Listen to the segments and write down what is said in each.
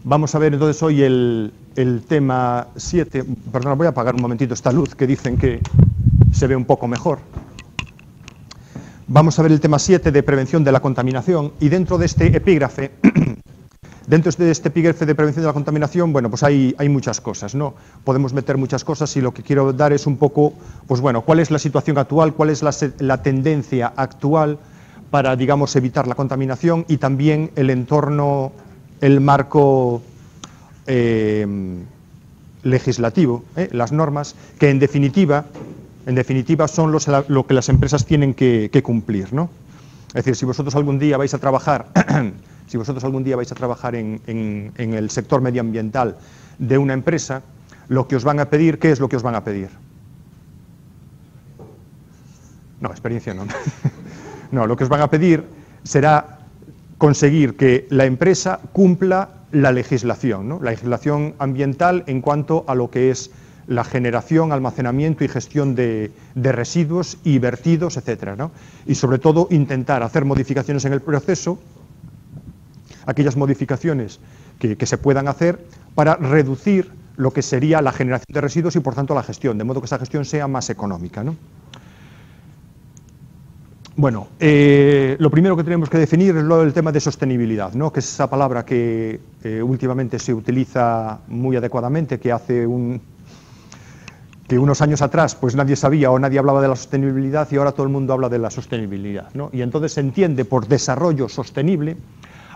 Vamos a ver entonces hoy el tema 7. Perdón, voy a apagar un momentito esta luz que dicen que se ve un poco mejor. Vamos a ver el tema 7 de prevención de la contaminación, y dentro de este epígrafe, de prevención de la contaminación, bueno, pues hay muchas cosas, ¿no? Podemos meter muchas cosas, y lo que quiero dar es un poco, pues bueno, cuál es la situación actual, cuál es la tendencia actual para, digamos, evitar la contaminación, y también el entorno, el marco legislativo, las normas, que en definitiva son lo que las empresas tienen que cumplir, ¿no? Es decir, si vosotros algún día vais a trabajar, en el sector medioambiental de una empresa, lo que os van a pedir, ¿qué es lo que os van a pedir? No, experiencia no. No, lo que os van a pedir será conseguir que la empresa cumpla la legislación, ¿no? La legislación ambiental en cuanto a lo que es la generación, almacenamiento y gestión de residuos y vertidos, etcétera, ¿no? Y sobre todo intentar hacer modificaciones en el proceso, aquellas modificaciones que se puedan hacer para reducir lo que sería la generación de residuos y por tanto la gestión, de modo que esa gestión sea más económica, ¿no? Bueno, lo primero que tenemos que definir es el tema de sostenibilidad, ¿no? Que es esa palabra que últimamente se utiliza muy adecuadamente, que hace unos años atrás pues nadie sabía o nadie hablaba de la sostenibilidad, y ahora todo el mundo habla de la sostenibilidad, ¿no? Y entonces se entiende por desarrollo sostenible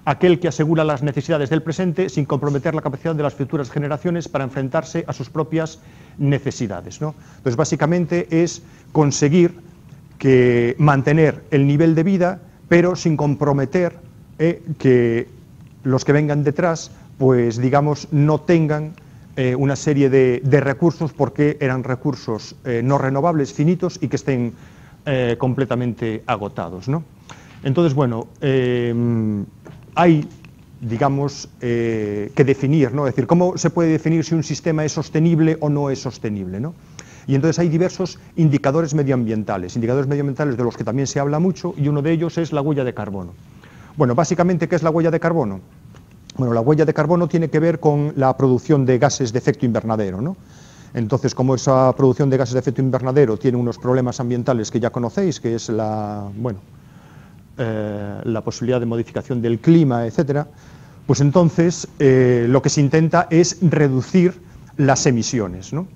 aquel que asegura las necesidades del presente sin comprometer la capacidad de las futuras generaciones para enfrentarse a sus propias necesidades, ¿no? Entonces básicamente es conseguir mantener el nivel de vida, pero sin comprometer que los que vengan detrás, pues digamos, no tengan una serie de recursos, porque eran recursos no renovables, finitos, y que estén completamente agotados, ¿no? Entonces, bueno, hay, digamos, que definir, ¿no? Es decir, ¿cómo se puede definir si un sistema es sostenible o no es sostenible, ¿no? Y entonces hay diversos indicadores medioambientales de los que también se habla mucho, y uno de ellos es la huella de carbono. Bueno, básicamente, ¿qué es la huella de carbono? Bueno, la huella de carbono tiene que ver con la producción de gases de efecto invernadero, ¿no? Entonces, como esa producción de gases de efecto invernadero tiene unos problemas ambientales que ya conocéis, que es la posibilidad de modificación del clima, etcétera, pues entonces lo que se intenta es reducir las emisiones, ¿no?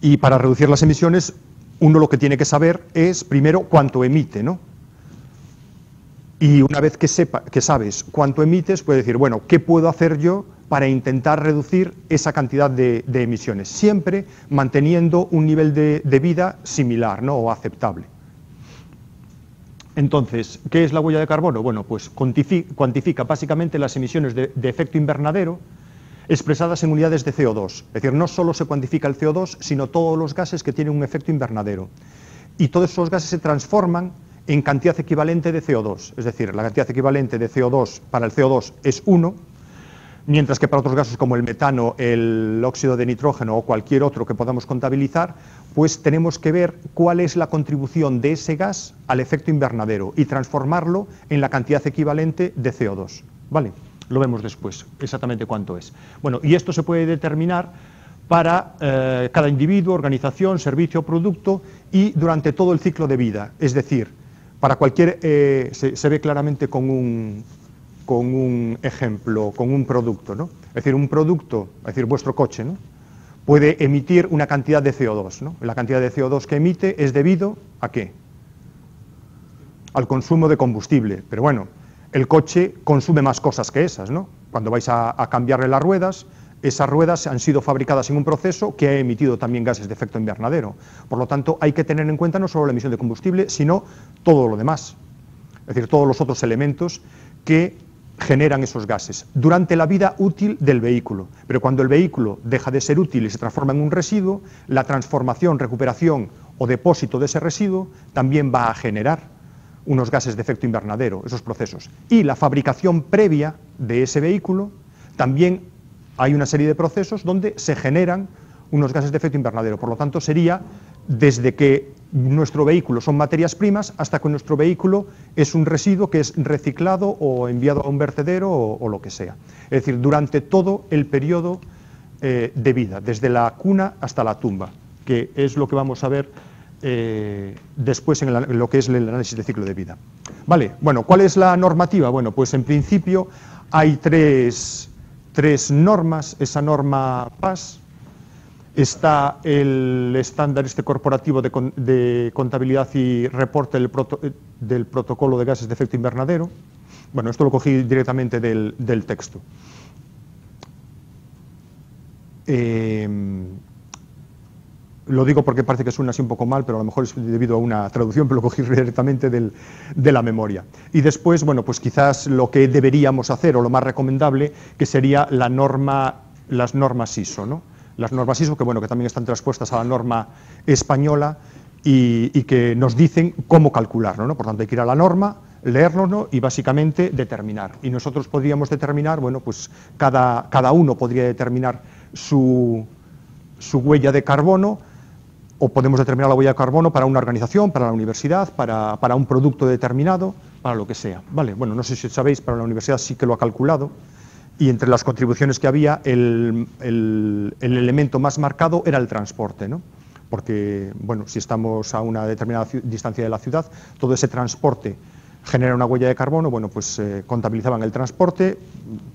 Y para reducir las emisiones, uno lo que tiene que saber es, primero, cuánto emite, ¿no? Y una vez que sabes cuánto emites, puedes decir, bueno, ¿qué puedo hacer yo para intentar reducir esa cantidad de emisiones? Siempre manteniendo un nivel de vida similar, ¿no? O aceptable. Entonces, ¿qué es la huella de carbono? Bueno, pues cuantifica básicamente las emisiones de efecto invernadero expresadas en unidades de CO2. Es decir, no solo se cuantifica el CO2, sino todos los gases que tienen un efecto invernadero. Y todos esos gases se transforman en cantidad equivalente de CO2. Es decir, la cantidad equivalente de CO2 para el CO2 es 1, mientras que para otros gases como el metano, el óxido de nitrógeno o cualquier otro que podamos contabilizar, pues tenemos que ver cuál es la contribución de ese gas al efecto invernadero y transformarlo en la cantidad equivalente de CO2. ¿Vale? Lo vemos después, exactamente cuánto es. Bueno, y esto se puede determinar para cada individuo, organización, servicio o producto, y durante todo el ciclo de vida. Es decir, para cualquier, se ve claramente con un ejemplo, con un producto, ¿no? Es decir, un producto, es decir, vuestro coche, ¿no? Puede emitir una cantidad de CO2, ¿no? La cantidad de CO2 que emite es debido ¿a qué? Al consumo de combustible. Pero bueno, el coche consume más cosas que esas, ¿no? Cuando vais a cambiarle las ruedas, esas ruedas han sido fabricadas en un proceso que ha emitido también gases de efecto invernadero. Por lo tanto, hay que tener en cuenta no solo la emisión de combustible, sino todo lo demás. Es decir, todos los otros elementos que generan esos gases durante la vida útil del vehículo. Pero cuando el vehículo deja de ser útil y se transforma en un residuo, la transformación, recuperación o depósito de ese residuo también va a generar unos gases de efecto invernadero, esos procesos. Y la fabricación previa de ese vehículo, también hay una serie de procesos donde se generan unos gases de efecto invernadero. Por lo tanto, sería desde que nuestro vehículo son materias primas hasta que nuestro vehículo es un residuo que es reciclado o enviado a un vertedero o lo que sea. Es decir, durante todo el periodo de vida, desde la cuna hasta la tumba, que es lo que vamos a ver después en lo que es el análisis de ciclo de vida. Vale, bueno, ¿cuál es la normativa? Bueno, pues en principio hay tres normas. Esa norma PAS, está el estándar corporativo de contabilidad y reporte del protocolo de gases de efecto invernadero. Bueno, esto lo cogí directamente del texto. Lo digo porque parece que suena así un poco mal, pero a lo mejor es debido a una traducción, pero lo cogí directamente de la memoria. Y después, bueno, pues quizás lo que deberíamos hacer, o lo más recomendable, que sería las normas ISO, ¿no? Las normas ISO, que bueno, que también están traspuestas a la norma española y que nos dicen cómo calcularlo, ¿no? Por tanto, hay que ir a la norma, leerlo, ¿no? Y básicamente determinar. Y nosotros podríamos determinar, bueno, pues cada uno podría determinar su huella de carbono, o podemos determinar la huella de carbono para una organización, para la universidad, para un producto determinado, para lo que sea. Vale, bueno, no sé si sabéis, pero la universidad sí que lo ha calculado, y entre las contribuciones que había, el elemento más marcado era el transporte, ¿no? Porque, bueno, si estamos a una determinada distancia de la ciudad, todo ese transporte genera una huella de carbono. Bueno, pues contabilizaban el transporte,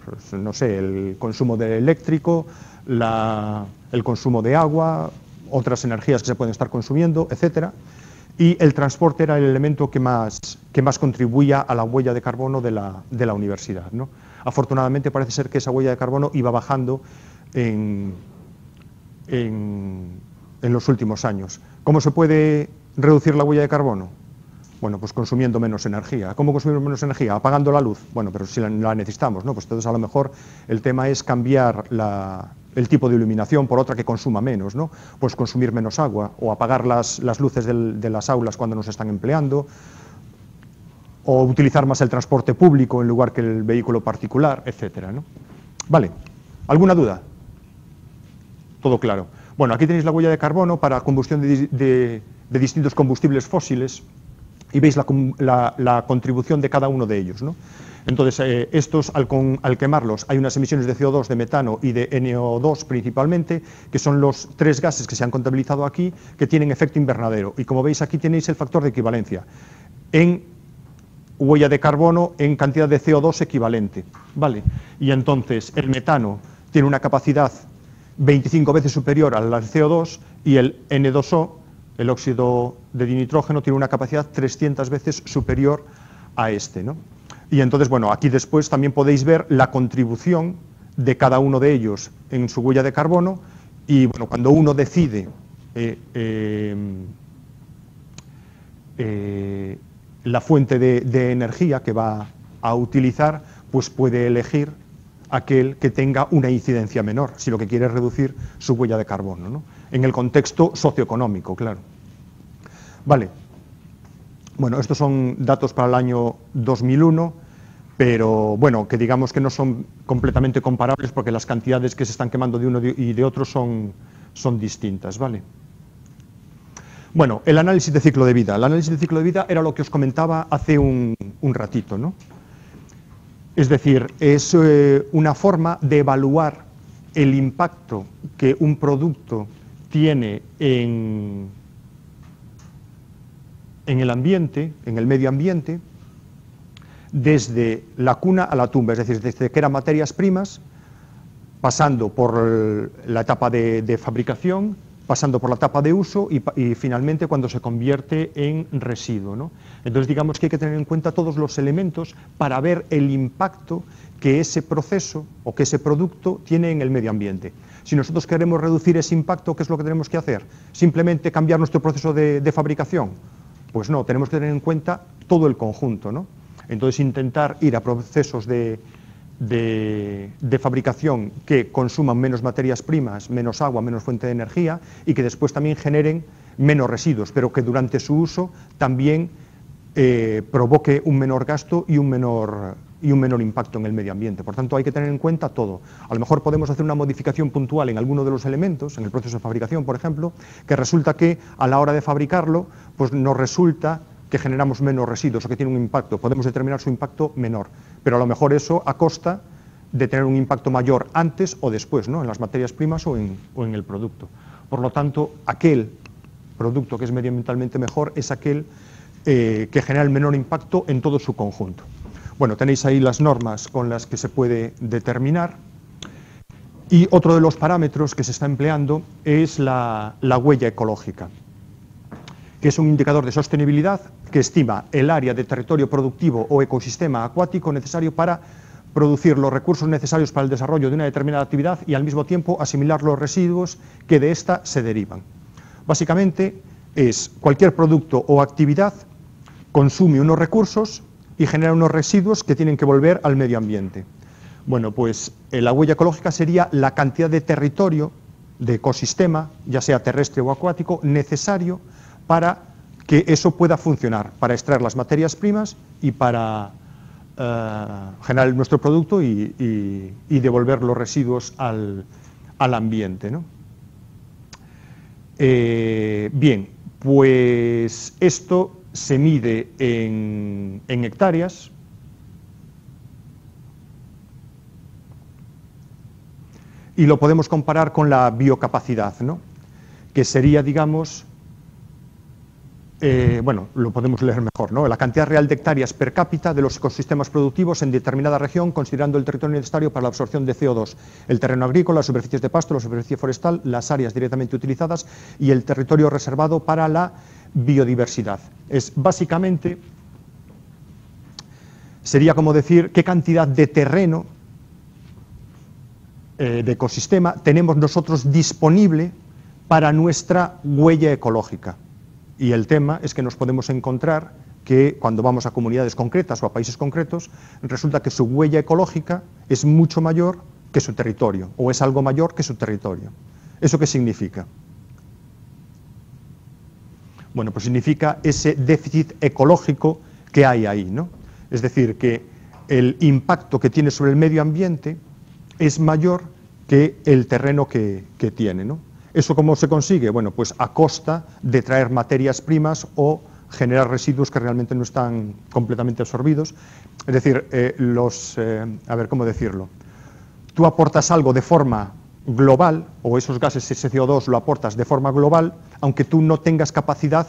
pues, no sé, el consumo de eléctrico, el consumo de agua, otras energías que se pueden estar consumiendo, etcétera, y el transporte era el elemento que más contribuía a la huella de carbono de la universidad, ¿no? Afortunadamente parece ser que esa huella de carbono iba bajando en los últimos años. ¿Cómo se puede reducir la huella de carbono? Bueno, pues consumiendo menos energía. ¿Cómo consumimos menos energía? Apagando la luz. Bueno, pero si la necesitamos, ¿no? Pues entonces a lo mejor el tema es cambiar el tipo de iluminación por otra que consuma menos, ¿no? Pues consumir menos agua, o apagar las luces de las aulas cuando nos están empleando, o utilizar más el transporte público en lugar que el vehículo particular, etcétera, ¿no? Vale, ¿alguna duda? Todo claro. Bueno, aquí tenéis la huella de carbono para combustión de distintos combustibles fósiles, y veis la contribución de cada uno de ellos, ¿no? Entonces, estos, al quemarlos, hay unas emisiones de CO2, de metano y de NO2 principalmente, que son los tres gases que se han contabilizado aquí, que tienen efecto invernadero. Y como veis, aquí tenéis el factor de equivalencia en huella de carbono en cantidad de CO2 equivalente, ¿vale? Y entonces, el metano tiene una capacidad 25 veces superior al CO2, y el N2O, el óxido de dinitrógeno, tiene una capacidad 300 veces superior a este, ¿no? Y entonces, bueno, aquí después también podéis ver la contribución de cada uno de ellos en su huella de carbono, y bueno, cuando uno decide la fuente de energía que va a utilizar, pues puede elegir aquel que tenga una incidencia menor, si lo que quiere es reducir su huella de carbono, ¿no? En el contexto socioeconómico, claro. Vale. Bueno, estos son datos para el año 2001, pero bueno, que digamos que no son completamente comparables porque las cantidades que se están quemando de uno y de otro son distintas, ¿vale? Bueno, el análisis de ciclo de vida. El análisis de ciclo de vida era lo que os comentaba hace un ratito, ¿no? Es decir, es una forma de evaluar el impacto que un producto tiene en el ambiente, en el medio ambiente, desde la cuna a la tumba, es decir, desde que eran materias primas, pasando por la etapa de fabricación, pasando por la etapa de uso y finalmente cuando se convierte en residuo, ¿no? Entonces digamos que hay que tener en cuenta todos los elementos para ver el impacto que ese proceso o que ese producto tiene en el medio ambiente. Si nosotros queremos reducir ese impacto, ¿qué es lo que tenemos que hacer? ¿Simplemente cambiar nuestro proceso de fabricación? Pues no, tenemos que tener en cuenta todo el conjunto, ¿no? Entonces intentar ir a procesos de fabricación que consuman menos materias primas, menos agua, menos fuente de energía, y que después también generen menos residuos, pero que durante su uso también provoque un menor gasto y un menor impacto en el medio ambiente. Por tanto, hay que tener en cuenta todo. A lo mejor podemos hacer una modificación puntual en alguno de los elementos, en el proceso de fabricación, por ejemplo, que resulta que a la hora de fabricarlo, pues nos resulta que generamos menos residuos o que tiene un impacto. Podemos determinar su impacto menor, pero a lo mejor eso a costa de tener un impacto mayor antes o después, ¿no? En las materias primas o en el producto. Por lo tanto, aquel producto que es medioambientalmente mejor es aquel que genera el menor impacto en todo su conjunto. Bueno, tenéis ahí las normas con las que se puede determinar. Y otro de los parámetros que se está empleando es la huella ecológica, que es un indicador de sostenibilidad que estima el área de territorio productivo o ecosistema acuático necesario para producir los recursos necesarios para el desarrollo de una determinada actividad y al mismo tiempo asimilar los residuos que de ésta se derivan. Básicamente es cualquier producto o actividad consume unos recursos y genera unos residuos que tienen que volver al medio ambiente. Bueno, pues la huella ecológica sería la cantidad de territorio, de ecosistema, ya sea terrestre o acuático, necesario para que eso pueda funcionar, para extraer las materias primas y para generar nuestro producto y devolver los residuos al ambiente, ¿no? Bien, pues esto se mide en hectáreas. Y lo podemos comparar con la biocapacidad, ¿no? Que sería, digamos, bueno, lo podemos leer mejor, ¿no? La cantidad real de hectáreas per cápita de los ecosistemas productivos en determinada región, considerando el territorio necesario para la absorción de CO2, el terreno agrícola, las superficies de pasto, la superficie forestal, las áreas directamente utilizadas y el territorio reservado para la biodiversidad. Es básicamente, sería como decir qué cantidad de terreno, de ecosistema, tenemos nosotros disponible para nuestra huella ecológica. Y el tema es que nos podemos encontrar que cuando vamos a comunidades concretas o a países concretos, resulta que su huella ecológica es mucho mayor que su territorio, o es algo mayor que su territorio. ¿Eso qué significa? Bueno, pues significa ese déficit ecológico que hay ahí, ¿no? Es decir, que el impacto que tiene sobre el medio ambiente es mayor que el terreno que tiene, ¿no? ¿Eso cómo se consigue? Bueno, pues a costa de traer materias primas o generar residuos que realmente no están completamente absorbidos. Es decir, a ver, ¿cómo decirlo? Tú aportas algo de forma global, o esos gases, ese CO2 lo aportas de forma global, aunque tú no tengas capacidad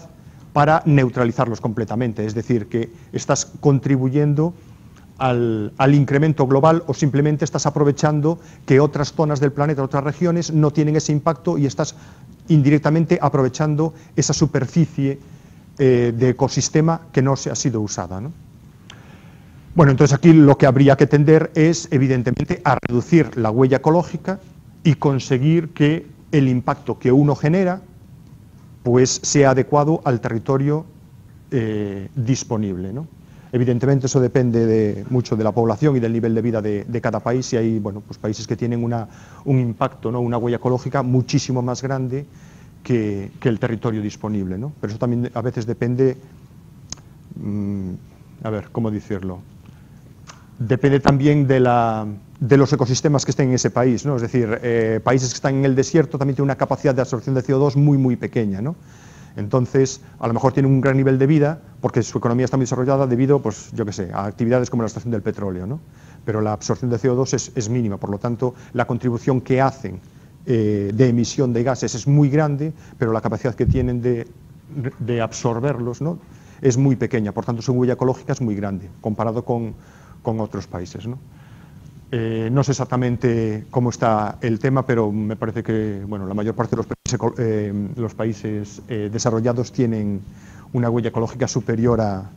para neutralizarlos completamente. Es decir, que estás contribuyendo al incremento global o simplemente estás aprovechando que otras zonas del planeta, otras regiones, no tienen ese impacto y estás indirectamente aprovechando esa superficie de ecosistema que no se ha sido usada, ¿no? Bueno, entonces aquí lo que habría que tender es, evidentemente, a reducir la huella ecológica y conseguir que el impacto que uno genera pues sea adecuado al territorio disponible, ¿no? Evidentemente eso depende mucho de la población y del nivel de vida de cada país, y hay, bueno, pues países que tienen un impacto, ¿no? Una huella ecológica muchísimo más grande que el territorio disponible, ¿no? Pero eso también a veces depende, a ver, ¿cómo decirlo? Depende también de los ecosistemas que estén en ese país, ¿no? Es decir, países que están en el desierto también tienen una capacidad de absorción de CO2 muy, muy pequeña, ¿no? Entonces, a lo mejor tienen un gran nivel de vida porque su economía está muy desarrollada debido, pues, yo qué sé, a actividades como la extracción del petróleo, ¿no? Pero la absorción de CO2 es mínima, por lo tanto, la contribución que hacen de emisión de gases es muy grande, pero la capacidad que tienen de absorberlos, ¿no? Es muy pequeña, por tanto, su huella ecológica es muy grande, comparado con otros países, ¿no? No sé exactamente cómo está el tema, pero me parece que, bueno, la mayor parte de los países desarrollados tienen una huella ecológica superior a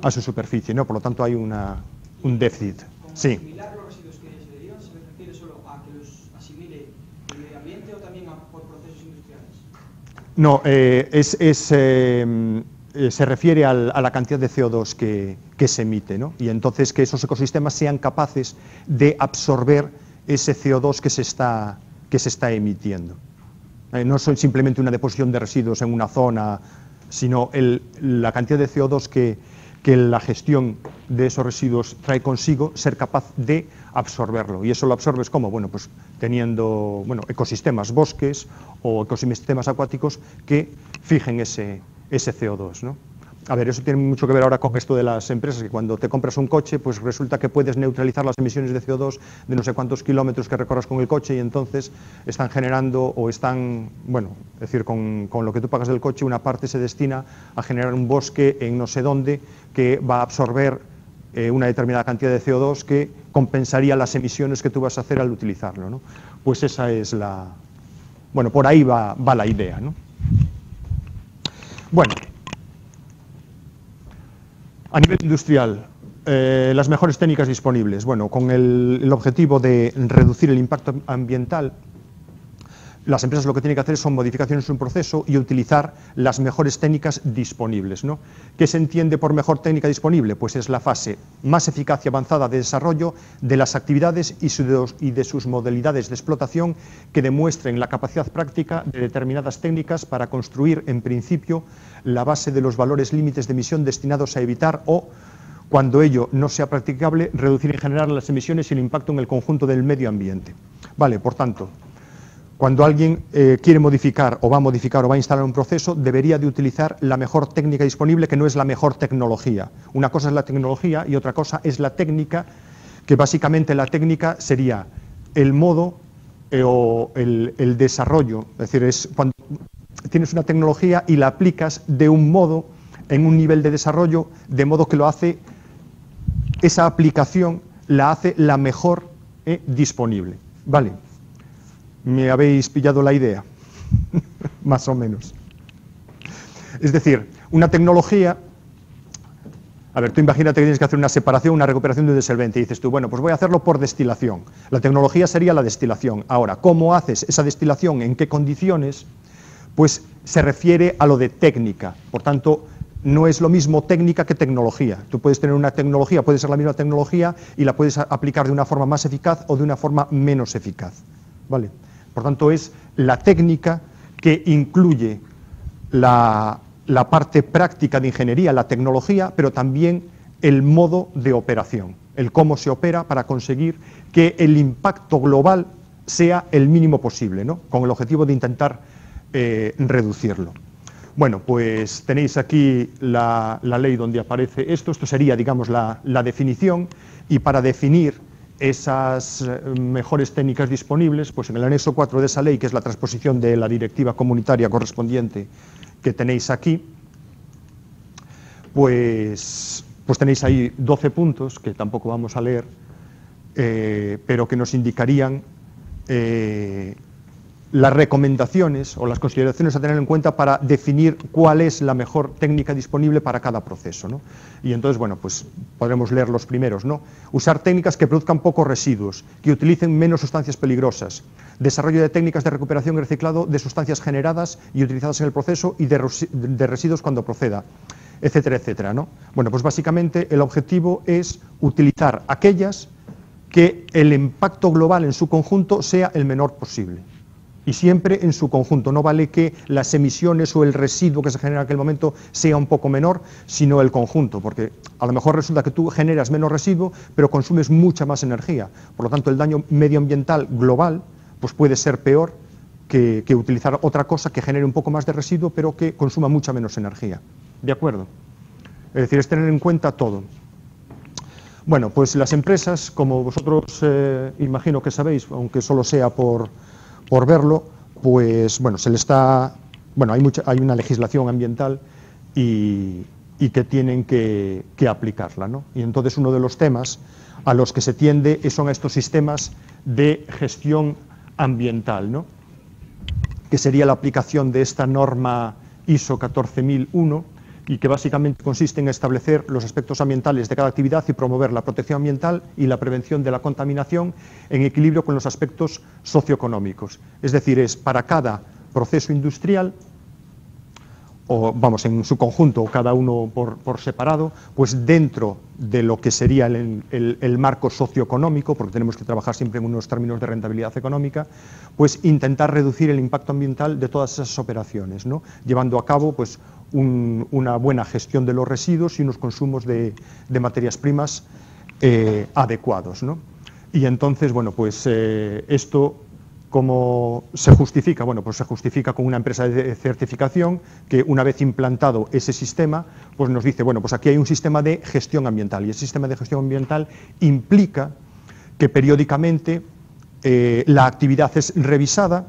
su superficie, ¿no? Por lo tanto hay un déficit. Sí. ¿Asimilar los residuos que se derivan se refiere solo a que los asimile el medio ambiente o también por procesos industriales? No, se refiere a la cantidad de CO2 que se emite, ¿no? Y entonces que esos ecosistemas sean capaces de absorber ese CO2 que se está emitiendo. No es simplemente una deposición de residuos en una zona, sino la cantidad de CO2 que la gestión de esos residuos trae consigo, ser capaz de absorberlo. Y eso lo absorbes ¿cómo? Bueno, pues teniendo, bueno, ecosistemas, bosques o ecosistemas acuáticos que fijen ese ese CO2, ¿no? A ver, eso tiene mucho que ver ahora con esto de las empresas, que cuando te compras un coche, pues resulta que puedes neutralizar las emisiones de CO2 de no sé cuántos kilómetros que recorras con el coche y entonces están generando o están, bueno, es decir, con lo que tú pagas del coche, una parte se destina a generar un bosque en no sé dónde que va a absorber una determinada cantidad de CO2 que compensaría las emisiones que tú vas a hacer al utilizarlo, ¿no? Pues esa es la... Bueno, por ahí va la idea, ¿no? Bueno, a nivel industrial, las mejores técnicas disponibles. Bueno, con el objetivo de reducir el impacto ambiental, las empresas lo que tienen que hacer son modificaciones en un proceso y utilizar las mejores técnicas disponibles, ¿no? ¿Qué se entiende por mejor técnica disponible? Pues es la fase más eficaz y avanzada de desarrollo de las actividades y de sus modalidades de explotación que demuestren la capacidad práctica de determinadas técnicas para construir, en principio, la base de los valores límites de emisión destinados a evitar o, cuando ello no sea practicable, reducir en general las emisiones y el impacto en el conjunto del medio ambiente. Vale, por tanto, cuando alguien quiere modificar o va a instalar un proceso, debería de utilizar la mejor técnica disponible, que no es la mejor tecnología. Una cosa es la tecnología y otra cosa es la técnica, que básicamente la técnica sería el modo o el desarrollo. Es decir, es cuando tienes una tecnología y la aplicas de un modo, en un nivel de desarrollo, de modo que lo hace, esa aplicación la hace la mejor disponible. Vale. ¿Me habéis pillado la idea? Más o menos. Es decir, una tecnología... A ver, tú imagínate que tienes que hacer una separación, una recuperación de un disolvente y dices tú, bueno, pues voy a hacerlo por destilación. La tecnología sería la destilación. Ahora, ¿cómo haces esa destilación? ¿En qué condiciones? Pues se refiere a lo de técnica. Por tanto, no es lo mismo técnica que tecnología. Tú puedes tener una tecnología, puede ser la misma tecnología y la puedes aplicar de una forma más eficaz o de una forma menos eficaz. ¿Vale? Por tanto, es la técnica que incluye la parte práctica de ingeniería, la tecnología, pero también el modo de operación, el cómo se opera para conseguir que el impacto global sea el mínimo posible, ¿no? Con el objetivo de intentar reducirlo. Bueno, pues tenéis aquí la ley donde aparece esto sería, digamos, la definición, y para definir esas mejores técnicas disponibles, pues en el anexo 4 de esa ley, que es la transposición de la directiva comunitaria correspondiente que tenéis aquí, pues tenéis ahí 12 puntos, que tampoco vamos a leer, pero que nos indicarían las recomendaciones o las consideraciones a tener en cuenta para definir cuál es la mejor técnica disponible para cada proceso, ¿no? Y entonces, bueno, pues podremos leer los primeros, ¿no? Usar técnicas que produzcan pocos residuos, que utilicen menos sustancias peligrosas, desarrollo de técnicas de recuperación y reciclado de sustancias generadas y utilizadas en el proceso y de residuos cuando proceda, etcétera, etcétera, ¿no? Bueno, pues básicamente el objetivo es utilizar aquellas que el impacto global en su conjunto sea el menor posible. Y siempre en su conjunto. No vale que las emisiones o el residuo que se genera en aquel momento sea un poco menor, sino el conjunto, porque a lo mejor resulta que tú generas menos residuo, pero consumes mucha más energía. Por lo tanto, el daño medioambiental global pues puede ser peor que utilizar otra cosa que genere un poco más de residuo, pero que consuma mucha menos energía. ¿De acuerdo? Es decir, es tener en cuenta todo. Bueno, pues las empresas, como vosotros imagino que sabéis, aunque solo sea por verlo, pues bueno, hay una legislación ambiental y que tienen que aplicarla, ¿no? Y entonces uno de los temas a los que se tiende son a estos sistemas de gestión ambiental, ¿no? Que sería la aplicación de esta norma ISO 14001 y que básicamente consiste en establecer los aspectos ambientales de cada actividad y promover la protección ambiental y la prevención de la contaminación en equilibrio con los aspectos socioeconómicos. Es decir, es para cada proceso industrial, o vamos, en su conjunto, cada uno por separado, pues dentro de lo que sería el marco socioeconómico, porque tenemos que trabajar siempre en unos términos de rentabilidad económica, pues intentar reducir el impacto ambiental de todas esas operaciones, ¿no? Llevando a cabo pues una buena gestión de los residuos y unos consumos de materias primas adecuados, ¿no? Y entonces, bueno, pues esto ¿Cómo se justifica? Bueno, pues se justifica con una empresa de certificación que, una vez implantado ese sistema, pues nos dice, bueno, pues aquí hay un sistema de gestión ambiental, y ese sistema de gestión ambiental implica que periódicamente la actividad es revisada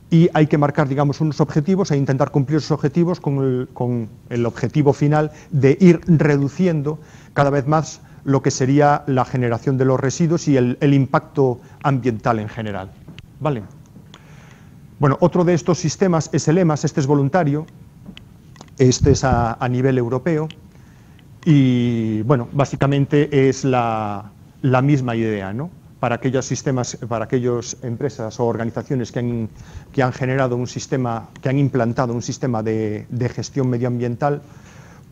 y hay que marcar, digamos, unos objetivos e intentar cumplir esos objetivos con el objetivo final de ir reduciendo cada vez más lo que sería la generación de los residuos y el impacto ambiental en general. ¿Vale? Bueno, otro de estos sistemas es el EMAS, este es voluntario, este es a nivel europeo y, bueno, básicamente es la misma idea, ¿no? Para aquellos sistemas, para aquellas empresas o organizaciones que han generado un sistema, que han implantado un sistema de gestión medioambiental,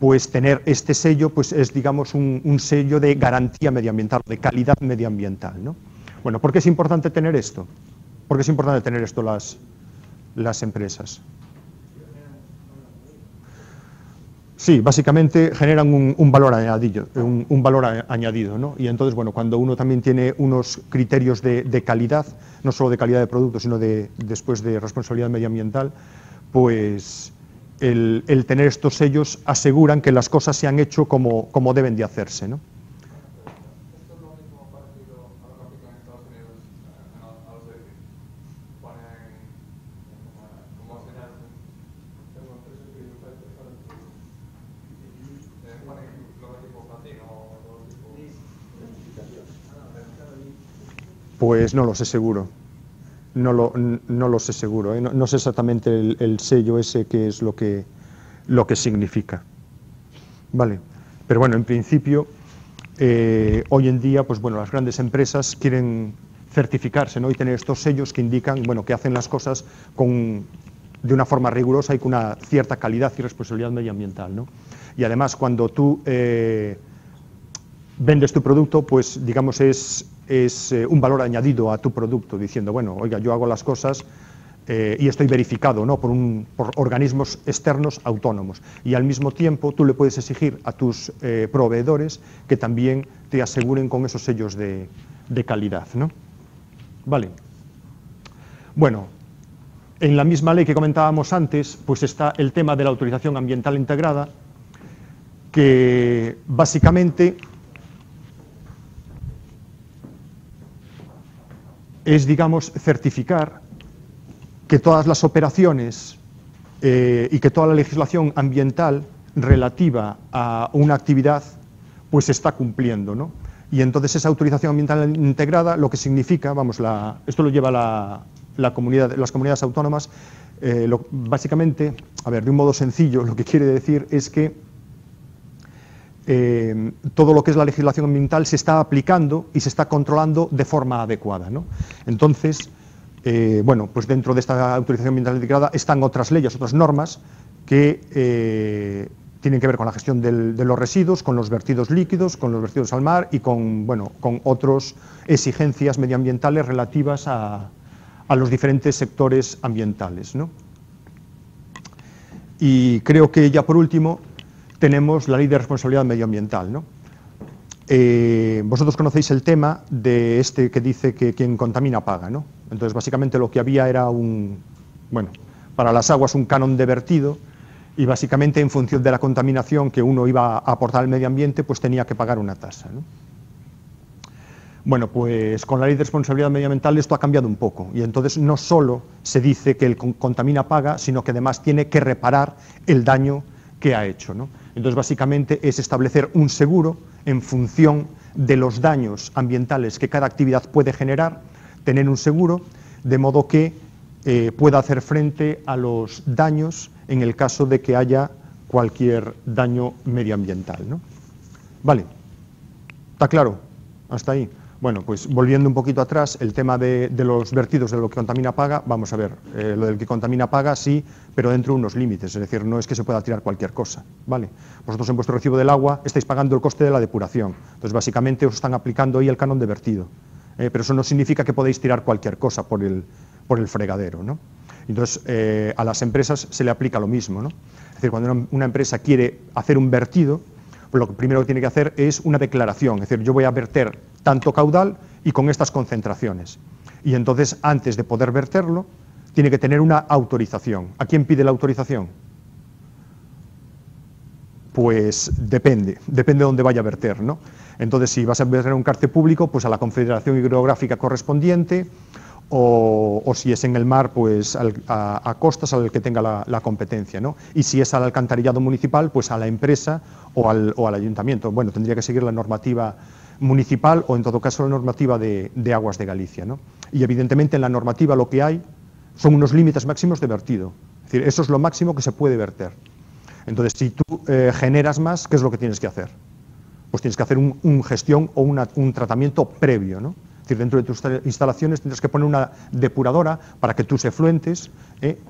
pues tener este sello pues es, digamos, un sello de garantía medioambiental, de calidad medioambiental, ¿no? Bueno, ¿por qué es importante tener esto? ¿Por qué es importante tener esto las empresas? Sí, básicamente generan un valor añadido, ¿no? Y entonces, bueno, cuando uno también tiene unos criterios de calidad, no solo de calidad de producto, sino después de responsabilidad medioambiental, pues el tener estos sellos aseguran que las cosas se han hecho como deben de hacerse, ¿no? ¿Esto es lo mismo parecido a lo que aplican en Estados Unidos a los edificios? Ponen como señal, tengo empresas que yo creo que ponen logotipo platino o logotipo certificación. Pues no lo sé seguro. No lo sé seguro, ¿eh? No sé exactamente el sello ese qué es lo que significa. Vale. Pero bueno, en principio, hoy en día, pues bueno, las grandes empresas quieren certificarse, ¿no? Y tener estos sellos que indican, bueno, que hacen las cosas de una forma rigurosa y con una cierta calidad y responsabilidad medioambiental, ¿no? Y además, cuando tú vendes tu producto, pues digamos es un valor añadido a tu producto, diciendo, bueno, oiga, yo hago las cosas y estoy verificado, ¿no? por organismos externos autónomos. Y al mismo tiempo tú le puedes exigir a tus proveedores que también te aseguren con esos sellos de calidad, ¿no? Vale. Bueno, en la misma ley que comentábamos antes, pues está el tema de la autorización ambiental integrada, que básicamente es, digamos, certificar que todas las operaciones y que toda la legislación ambiental relativa a una actividad pues se está cumpliendo, ¿no? Y entonces esa autorización ambiental integrada lo que significa, vamos, esto lo lleva las comunidades autónomas, básicamente, a ver, de un modo sencillo, lo que quiere decir es que todo lo que es la legislación ambiental se está aplicando y se está controlando de forma adecuada, ¿no? Entonces, bueno, pues dentro de esta autorización ambiental integrada están otras leyes, otras normas que tienen que ver con la gestión de los residuos, con los vertidos líquidos, con los vertidos al mar y con otras exigencias medioambientales relativas a los diferentes sectores ambientales, ¿no? Y creo que ya por último tenemos la ley de responsabilidad medioambiental, ¿no? Vosotros conocéis el tema de este que dice que quien contamina paga, ¿no? Entonces, básicamente lo que había era para las aguas un canon de vertido y básicamente en función de la contaminación que uno iba a aportar al medio ambiente, pues tenía que pagar una tasa, ¿no? Bueno, pues con la ley de responsabilidad medioambiental esto ha cambiado un poco y entonces no solo se dice que el contamina paga, sino que además tiene que reparar el daño que ha hecho, ¿no? Entonces, básicamente es establecer un seguro en función de los daños ambientales que cada actividad puede generar, tener un seguro, de modo que pueda hacer frente a los daños en el caso de que haya cualquier daño medioambiental, ¿no? Vale, ¿está claro? Hasta ahí. Bueno, pues volviendo un poquito atrás, el tema de los vertidos de lo que contamina paga, vamos a ver, lo del que contamina paga sí, pero dentro de unos límites, es decir, no es que se pueda tirar cualquier cosa, ¿vale? Vosotros en vuestro recibo del agua estáis pagando el coste de la depuración, entonces básicamente os están aplicando ahí el canon de vertido, pero eso no significa que podéis tirar cualquier cosa por el fregadero, ¿no? Entonces a las empresas se le aplica lo mismo, ¿no? Es decir, cuando una empresa quiere hacer un vertido, pues lo primero que tiene que hacer es una declaración, es decir, yo voy a verter tanto caudal y con estas concentraciones. Y entonces, antes de poder verterlo, tiene que tener una autorización. ¿A quién pide la autorización? Pues depende de dónde vaya a verter, ¿no? Entonces, si vas a verter un cárcel público, pues a la Confederación Hidrográfica correspondiente, o si es en el mar, pues a costas al que tenga la competencia, ¿no? Y si es al alcantarillado municipal, pues a la empresa o al ayuntamiento. Bueno, tendría que seguir la normativa municipal o en todo caso la normativa de Aguas de Galicia, ¿no? Y evidentemente en la normativa lo que hay son unos límites máximos de vertido. Es decir, eso es lo máximo que se puede verter. Entonces, si tú generas más, ¿qué es lo que tienes que hacer? Pues tienes que hacer una gestión o un tratamiento previo, ¿no? Es decir, dentro de tus instalaciones tendrás que poner una depuradora para que tus efluentes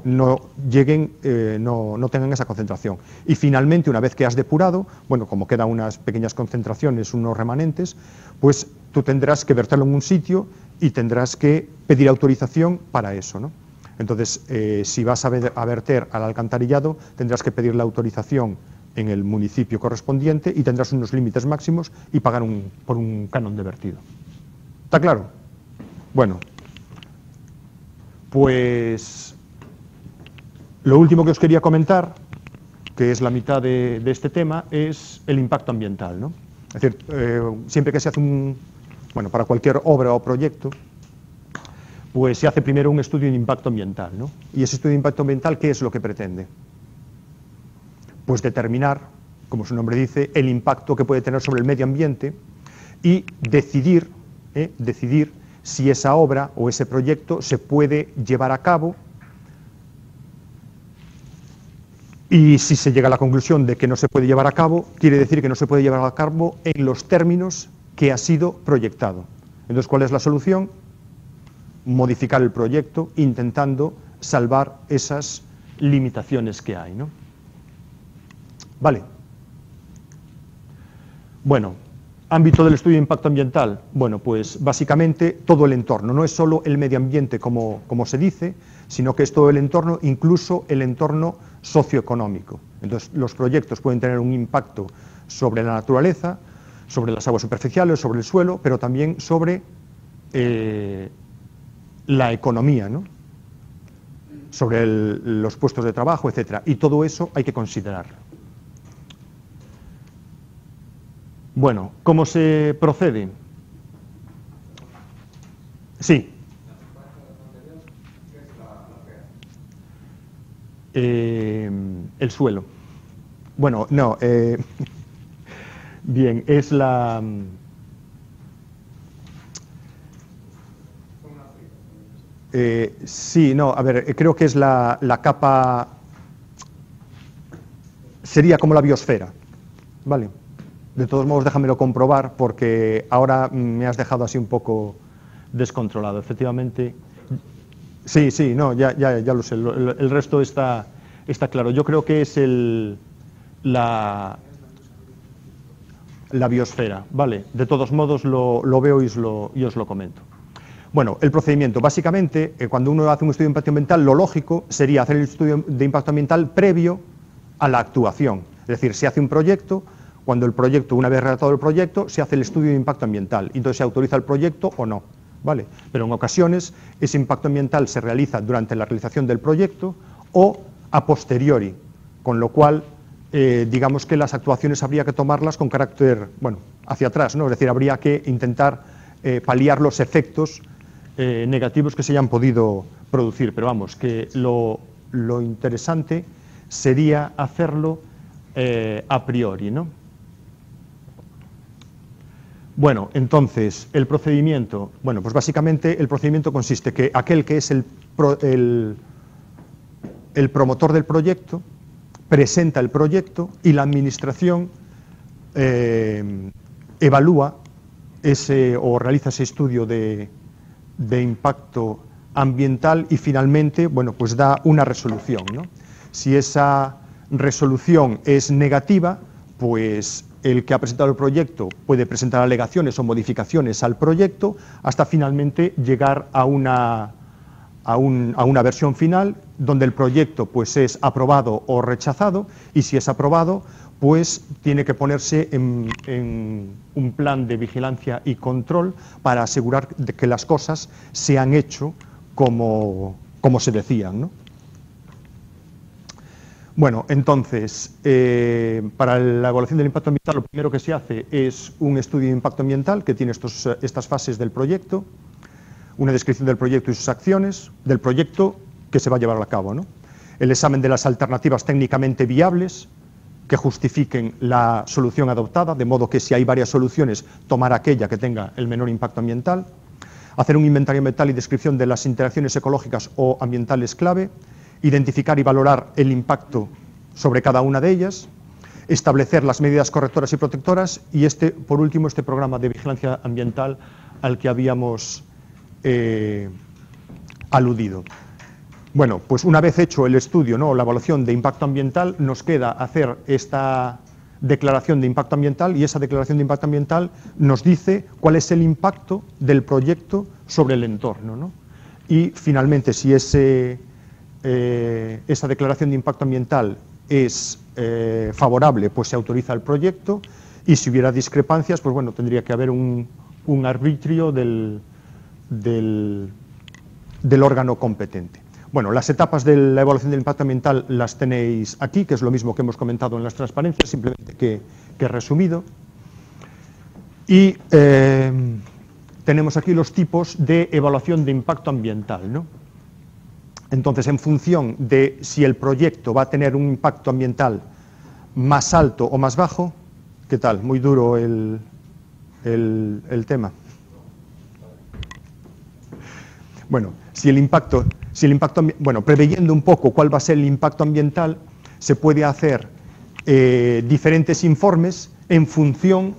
no lleguen, no tengan esa concentración. Y finalmente, una vez que has depurado, bueno, como quedan unas pequeñas concentraciones, unos remanentes, pues tú tendrás que verterlo en un sitio y tendrás que pedir autorización para eso, ¿no? Entonces, si vas a verter al alcantarillado, tendrás que pedir la autorización en el municipio correspondiente y tendrás unos límites máximos y pagar por un canon de vertido. ¿Está claro? Bueno, pues lo último que os quería comentar, que es la mitad de este tema, es el impacto ambiental, ¿no? Es decir, siempre que se hace para cualquier obra o proyecto, pues se hace primero un estudio de impacto ambiental, ¿no? Y ese estudio de impacto ambiental, ¿qué es lo que pretende? Pues determinar, como su nombre dice, el impacto que puede tener sobre el medio ambiente y decidir si esa obra o ese proyecto se puede llevar a cabo, y si se llega a la conclusión de que no se puede llevar a cabo, quiere decir que no se puede llevar a cabo en los términos que ha sido proyectado. Entonces, ¿cuál es la solución? Modificar el proyecto intentando salvar esas limitaciones que hay, ¿no? Vale. Bueno, ámbito del estudio de impacto ambiental. Bueno, pues básicamente todo el entorno. No es solo el medio ambiente como se dice, sino que es todo el entorno, incluso el entorno socioeconómico. Entonces, los proyectos pueden tener un impacto sobre la naturaleza, sobre las aguas superficiales, sobre el suelo, pero también sobre la economía, ¿no? Sobre los puestos de trabajo, etcétera. Y todo eso hay que considerarlo. Bueno, ¿cómo se procede? Sí. El suelo. Bueno, no. Bien, es la... sí, no, a ver, creo que es la capa... Sería como la biosfera, ¿vale? De todos modos, déjamelo comprobar, porque ahora me has dejado así un poco descontrolado. Efectivamente, sí, no, ya lo sé, el resto está claro. Yo creo que es la biosfera, ¿vale? De todos modos, lo veo y os lo comento. Bueno, el procedimiento. Básicamente, cuando uno hace un estudio de impacto ambiental, lo lógico sería hacer el estudio de impacto ambiental previo a la actuación. Es decir, se hace un proyecto. Cuando el proyecto, una vez redactado el proyecto, se hace el estudio de impacto ambiental y entonces se autoriza el proyecto o no, ¿vale? Pero en ocasiones ese impacto ambiental se realiza durante la realización del proyecto o a posteriori, con lo cual digamos que las actuaciones habría que tomarlas con carácter, bueno, hacia atrás, ¿no? Es decir, habría que intentar paliar los efectos negativos que se hayan podido producir, pero vamos, que lo interesante sería hacerlo a priori, ¿no? Bueno, entonces, el procedimiento. Bueno, pues básicamente el procedimiento consiste que aquel que es el promotor del proyecto presenta el proyecto y la administración evalúa o realiza ese estudio de impacto ambiental y finalmente, bueno, pues da una resolución, ¿no? Si esa resolución es negativa, pues el que ha presentado el proyecto puede presentar alegaciones o modificaciones al proyecto hasta finalmente llegar a una versión final donde el proyecto pues es aprobado o rechazado, y si es aprobado, pues tiene que ponerse en un plan de vigilancia y control para asegurar de que las cosas se han hecho como se decían, ¿no? Bueno, entonces, para la evaluación del impacto ambiental lo primero que se hace es un estudio de impacto ambiental que tiene estas fases del proyecto, una descripción del proyecto y sus acciones, del proyecto que se va a llevar a cabo, ¿no? El examen de las alternativas técnicamente viables que justifiquen la solución adoptada, de modo que si hay varias soluciones, tomar aquella que tenga el menor impacto ambiental, hacer un inventario ambiental y descripción de las interacciones ecológicas o ambientales clave, identificar y valorar el impacto sobre cada una de ellas, establecer las medidas correctoras y protectoras y por último, este programa de vigilancia ambiental al que habíamos aludido. Bueno, pues una vez hecho el estudio, ¿no?, la evaluación de impacto ambiental, nos queda hacer esta declaración de impacto ambiental y esa declaración de impacto ambiental nos dice cuál es el impacto del proyecto sobre el entorno, ¿no? Y finalmente, si esa declaración de impacto ambiental es favorable, pues se autoriza el proyecto y si hubiera discrepancias, pues bueno, tendría que haber un arbitrio del órgano competente. Bueno, las etapas de la evaluación del impacto ambiental las tenéis aquí, que es lo mismo que hemos comentado en las transparencias, simplemente que resumido. Y tenemos aquí los tipos de evaluación de impacto ambiental, ¿no? Entonces, en función de si el proyecto va a tener un impacto ambiental más alto o más bajo, ¿qué tal? Muy duro el tema. Bueno, preveyendo un poco cuál va a ser el impacto ambiental, se puede hacer diferentes informes en función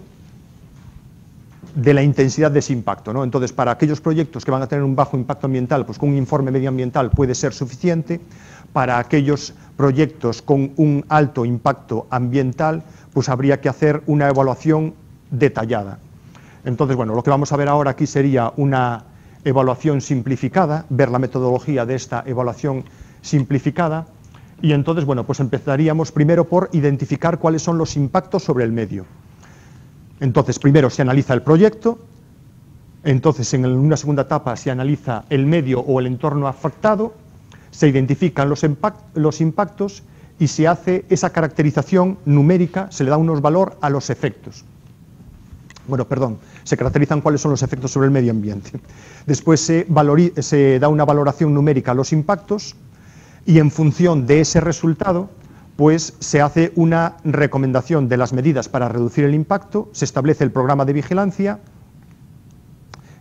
de la intensidad de ese impacto, ¿no? Entonces, para aquellos proyectos que van a tener un bajo impacto ambiental, pues con un informe medioambiental puede ser suficiente. Para aquellos proyectos con un alto impacto ambiental, pues habría que hacer una evaluación detallada. Entonces, bueno, lo que vamos a ver ahora aquí sería una evaluación simplificada, ver la metodología de esta evaluación simplificada y entonces, bueno, pues empezaríamos primero por identificar cuáles son los impactos sobre el medio. Entonces, primero se analiza el proyecto, entonces en una segunda etapa se analiza el medio o el entorno afectado, se identifican los impactos y se hace esa caracterización numérica, se le da unos valor a los efectos. Bueno, perdón, se caracterizan cuáles son los efectos sobre el medio ambiente. Después se da una valoración numérica a los impactos y en función de ese resultado, pues se hace una recomendación de las medidas para reducir el impacto, se establece el programa de vigilancia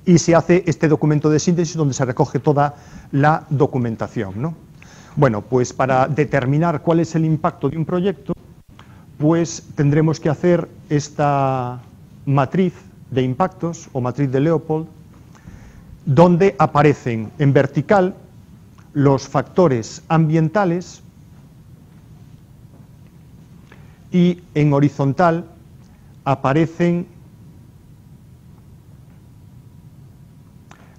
y se hace este documento de síntesis donde se recoge toda la documentación, ¿no? Bueno, pues para determinar cuál es el impacto de un proyecto, pues tendremos que hacer esta matriz de impactos o matriz de Leopold, donde aparecen en vertical los factores ambientales y en horizontal aparecen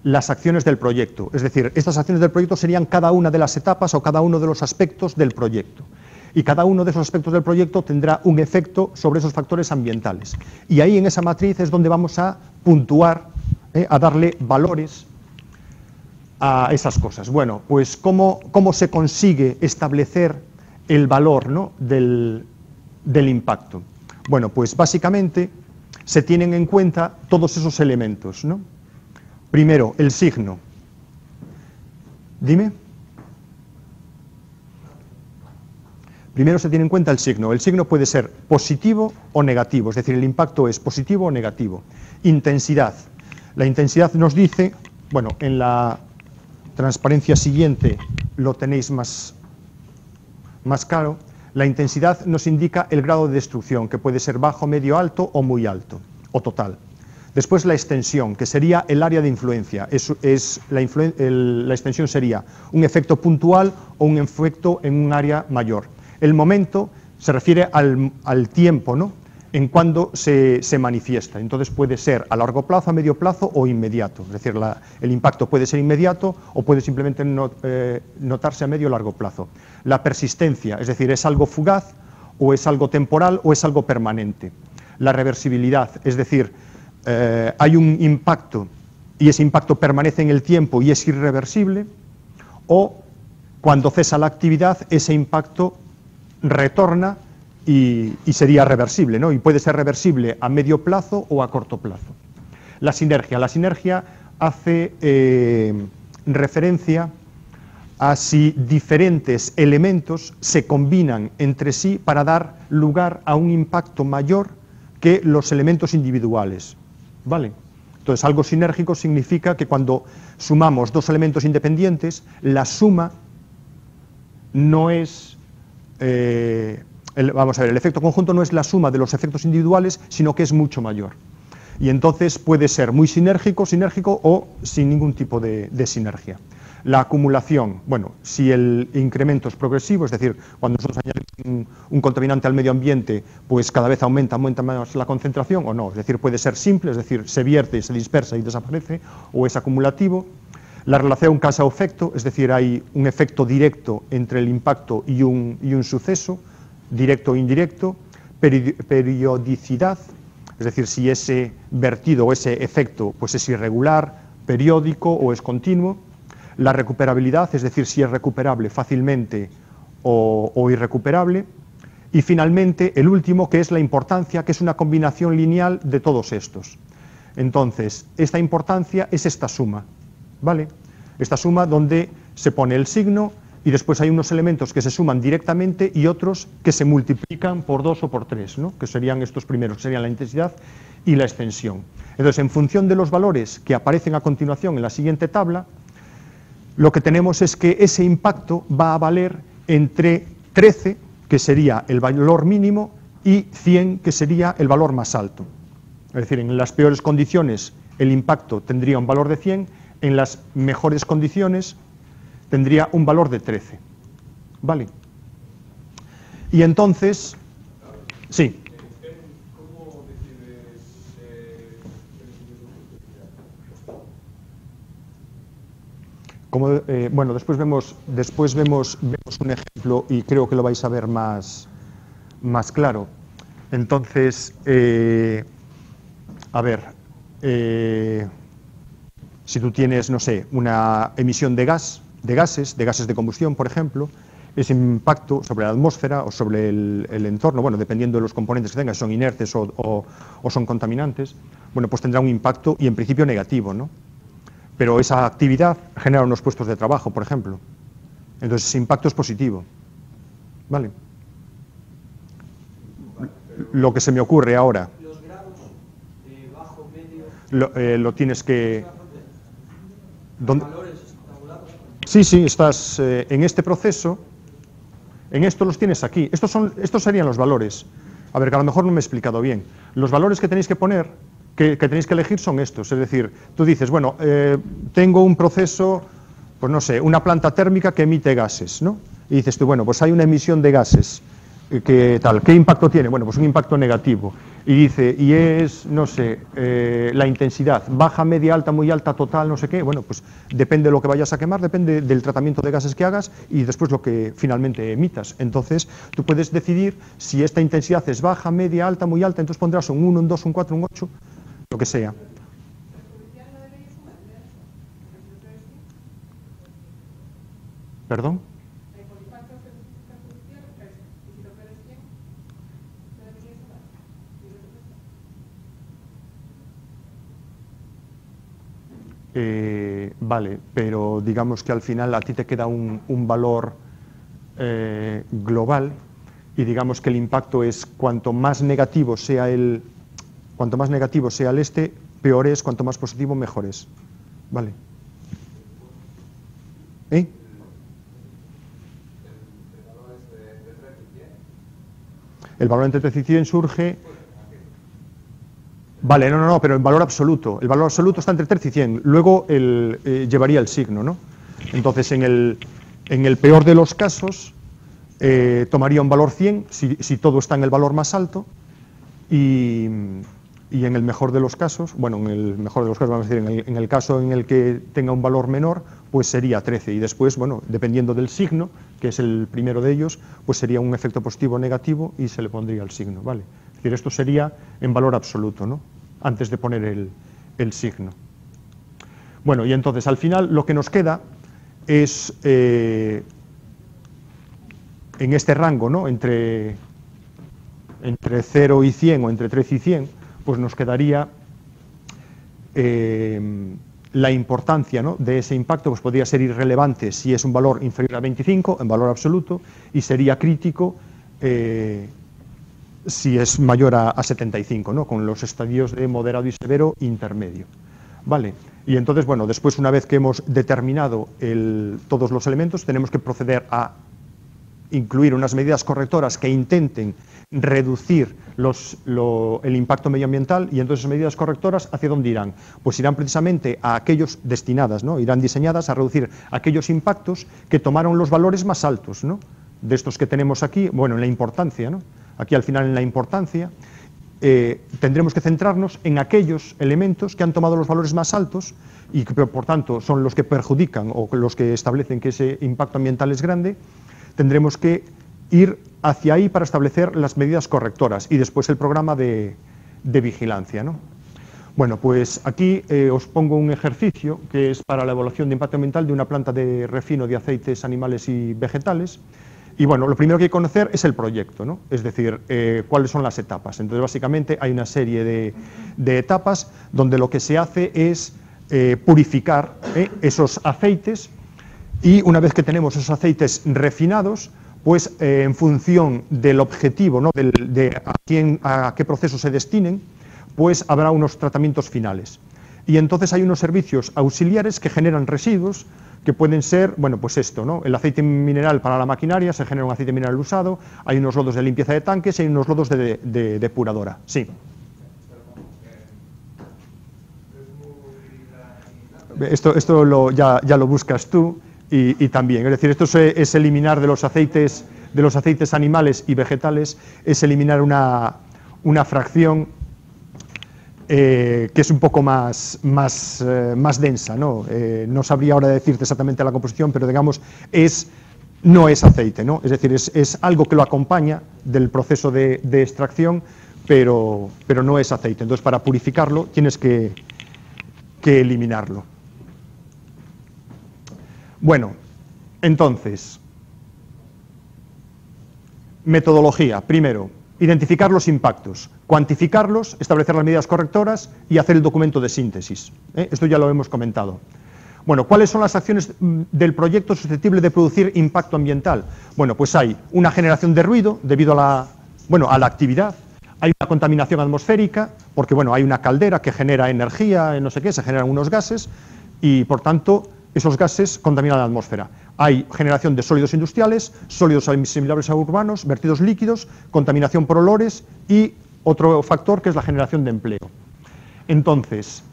las acciones del proyecto. Es decir, estas acciones del proyecto serían cada una de las etapas o cada uno de los aspectos del proyecto. Y cada uno de esos aspectos del proyecto tendrá un efecto sobre esos factores ambientales. Y ahí en esa matriz es donde vamos a puntuar, a darle valores a esas cosas. Bueno, pues ¿cómo se consigue establecer el valor, ¿no?, del impacto? Bueno, pues básicamente se tienen en cuenta todos esos elementos, ¿no? Primero, el signo. Dime. Primero se tiene en cuenta el signo. El signo puede ser positivo o negativo, es decir, el impacto es positivo o negativo. Intensidad. La intensidad nos dice, bueno, en la transparencia siguiente lo tenéis más claro. La intensidad nos indica el grado de destrucción, que puede ser bajo, medio, alto o muy alto, o total. Después la extensión, que sería el área de influencia. La extensión sería un efecto puntual o un efecto en un área mayor. El momento se refiere al tiempo, ¿no?, en cuando se manifiesta. Entonces puede ser a largo plazo, a medio plazo o inmediato. Es decir, el impacto puede ser inmediato o puede simplemente notarse a medio o largo plazo. La persistencia, es decir, es algo fugaz o es algo temporal o es algo permanente. La reversibilidad, es decir, hay un impacto y ese impacto permanece en el tiempo y es irreversible, o cuando cesa la actividad ese impacto retorna y sería reversible, ¿no? Y puede ser reversible a medio plazo o a corto plazo. La sinergia hace referencia a si diferentes elementos se combinan entre sí para dar lugar a un impacto mayor que los elementos individuales, ¿vale? Entonces, algo sinérgico significa que cuando sumamos dos elementos independientes, la suma no es... vamos a ver, el efecto conjunto no es la suma de los efectos individuales, sino que es mucho mayor. Y entonces puede ser muy sinérgico o sin ningún tipo de sinergia. La acumulación, bueno, si el incremento es progresivo, es decir, cuando nosotros añadimos un contaminante al medio ambiente, pues cada vez aumenta más la concentración o no. Es decir, puede ser simple, es decir, se vierte, se dispersa y desaparece, o es acumulativo. La relación causa-efecto, es decir, hay un efecto directo entre el impacto y un suceso, directo o indirecto. Periodicidad, es decir, si ese vertido o ese efecto pues es irregular, periódico o es continuo. La recuperabilidad, es decir, si es recuperable fácilmente o irrecuperable. Y finalmente, el último, que es la importancia, que es una combinación lineal de todos estos. Entonces, esta importancia es esta suma, ¿vale? Esta suma donde se pone el signo y después hay unos elementos que se suman directamente y otros que se multiplican por 2 o por 3, ¿no? Que serían estos primeros, que serían la intensidad y la extensión. Entonces, en función de los valores que aparecen a continuación en la siguiente tabla, lo que tenemos es que ese impacto va a valer entre 13, que sería el valor mínimo, y 100, que sería el valor más alto. Es decir, en las peores condiciones el impacto tendría un valor de 100, en las mejores condiciones tendría un valor de 13. ¿Vale? Y entonces, sí. ¿Cómo decides Bueno, después vemos un ejemplo y creo que lo vais a ver más claro. Entonces, a ver, si tú tienes, no sé, una emisión de gases de combustión, por ejemplo, ese impacto sobre la atmósfera o sobre el entorno, bueno, dependiendo de los componentes que tenga, si son inertes o son contaminantes, bueno, pues tendrá un impacto y en principio negativo, ¿no? Pero esa actividad genera unos puestos de trabajo, por ejemplo. Entonces ese impacto es positivo. ¿Vale? Lo que se me ocurre ahora. Los grados, bajo, medio... Lo tienes que... valores tabulados. Sí, estás en este proceso, en esto los tienes aquí. Estos serían los valores. A ver, que a lo mejor no me he explicado bien. Los valores que tenéis que poner... Que tenéis que elegir son estos, es decir, tú dices, bueno, tengo un proceso, pues no sé, una planta térmica que emite gases, ¿no? Y dices tú, bueno, pues hay una emisión de gases, ¿qué impacto tiene? Bueno, pues un impacto negativo. Y dice, y es, no sé, la intensidad, baja, media, alta, muy alta, total, no sé qué, bueno, pues depende de lo que vayas a quemar, depende del tratamiento de gases que hagas y después lo que finalmente emitas. Entonces, tú puedes decidir si esta intensidad es baja, media, alta, muy alta, entonces pondrás un 1, un 2, un 4, un 8, lo que sea. ¿Perdón? Vale, pero digamos que al final a ti te queda un valor global y digamos que el impacto es cuanto más negativo sea el este, peor es, cuanto más positivo, mejor es. Vale. ¿Eh? El valor entre 13 y 100 surge... Vale, no, pero el valor absoluto está entre 13 y 100, luego llevaría el signo, ¿no? Entonces, en el peor de los casos, tomaría un valor 100, si todo está en el valor más alto, y en el mejor de los casos, bueno, en el mejor de los casos, vamos a decir, en el caso en el que tenga un valor menor, pues sería 13. Y después, bueno, dependiendo del signo, que es el primero de ellos, pues sería un efecto positivo o negativo y se le pondría el signo, ¿vale? Es decir, esto sería en valor absoluto, ¿no? Antes de poner el signo. Bueno, y entonces al final lo que nos queda es, en este rango, ¿no? Entre 0 y 100 o entre 13 y 100, pues nos quedaría la importancia, ¿no?, de ese impacto, pues podría ser irrelevante si es un valor inferior a 25 en valor absoluto, y sería crítico si es mayor a 75, ¿no?, con los estadios de moderado y severo intermedio. Vale, y entonces, bueno, después, una vez que hemos determinado todos los elementos, tenemos que proceder a incluir unas medidas correctoras que intenten reducir el impacto medioambiental, y entonces esas medidas correctoras, ¿hacia dónde irán? Pues irán precisamente a aquellos destinadas, ¿no? Irán diseñadas a reducir aquellos impactos que tomaron los valores más altos, ¿no?, de estos que tenemos aquí, bueno, en la importancia, ¿no? Aquí al final en la importancia tendremos que centrarnos en aquellos elementos que han tomado los valores más altos y que por tanto son los que perjudican o los que establecen que ese impacto ambiental es grande. Tendremos que ir hacia ahí para establecer las medidas correctoras y después el programa de vigilancia, ¿no? Bueno, pues aquí os pongo un ejercicio que es para la evaluación de impacto ambiental de una planta de refino de aceites animales y vegetales. Y bueno, lo primero que hay que conocer es el proyecto, ¿no? Es decir, cuáles son las etapas. Entonces, básicamente hay una serie de etapas donde lo que se hace es purificar esos aceites. Y una vez que tenemos esos aceites refinados, pues en función del objetivo, ¿no?, a qué proceso se destinen, pues habrá unos tratamientos finales. Y entonces hay unos servicios auxiliares que generan residuos, que pueden ser, bueno, pues esto, ¿no? El aceite mineral para la maquinaria, se genera un aceite mineral usado, hay unos lodos de limpieza de tanques y hay unos lodos de depuradora. Sí. Esto ya lo buscas tú y también, es decir, esto es eliminar de los aceites animales y vegetales, es eliminar una fracción que es un poco más densa, ¿no? No sabría ahora decirte exactamente la composición, pero digamos, no es aceite, ¿no? Es decir, es algo que lo acompaña del proceso de extracción, pero no es aceite. Entonces, para purificarlo tienes que eliminarlo. Bueno, entonces, metodología. Primero, identificar los impactos, cuantificarlos, establecer las medidas correctoras y hacer el documento de síntesis. Esto ya lo hemos comentado. Bueno, ¿cuáles son las acciones del proyecto susceptible de producir impacto ambiental? Bueno, pues hay una generación de ruido debido a la actividad, hay una contaminación atmosférica, porque bueno, hay una caldera que genera energía, no sé qué, se generan unos gases y por tanto esos gases contaminan la atmósfera. Hay generación de sólidos industriales, sólidos asimilables a urbanos, vertidos líquidos, contaminación por olores y otro factor que es la generación de empleo. Entonces,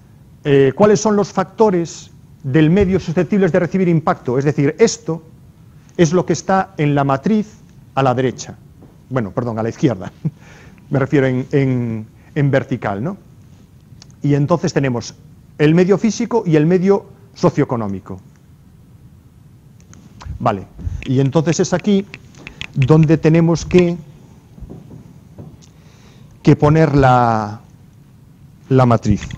¿cuáles son los factores del medio susceptibles de recibir impacto? Es decir, esto es lo que está en la matriz a la derecha. Bueno, perdón, a la izquierda. Me refiero en vertical, ¿no? Y entonces tenemos el medio físico y el medio socioeconómico. Vale, y entonces es aquí donde tenemos que poner la matriz.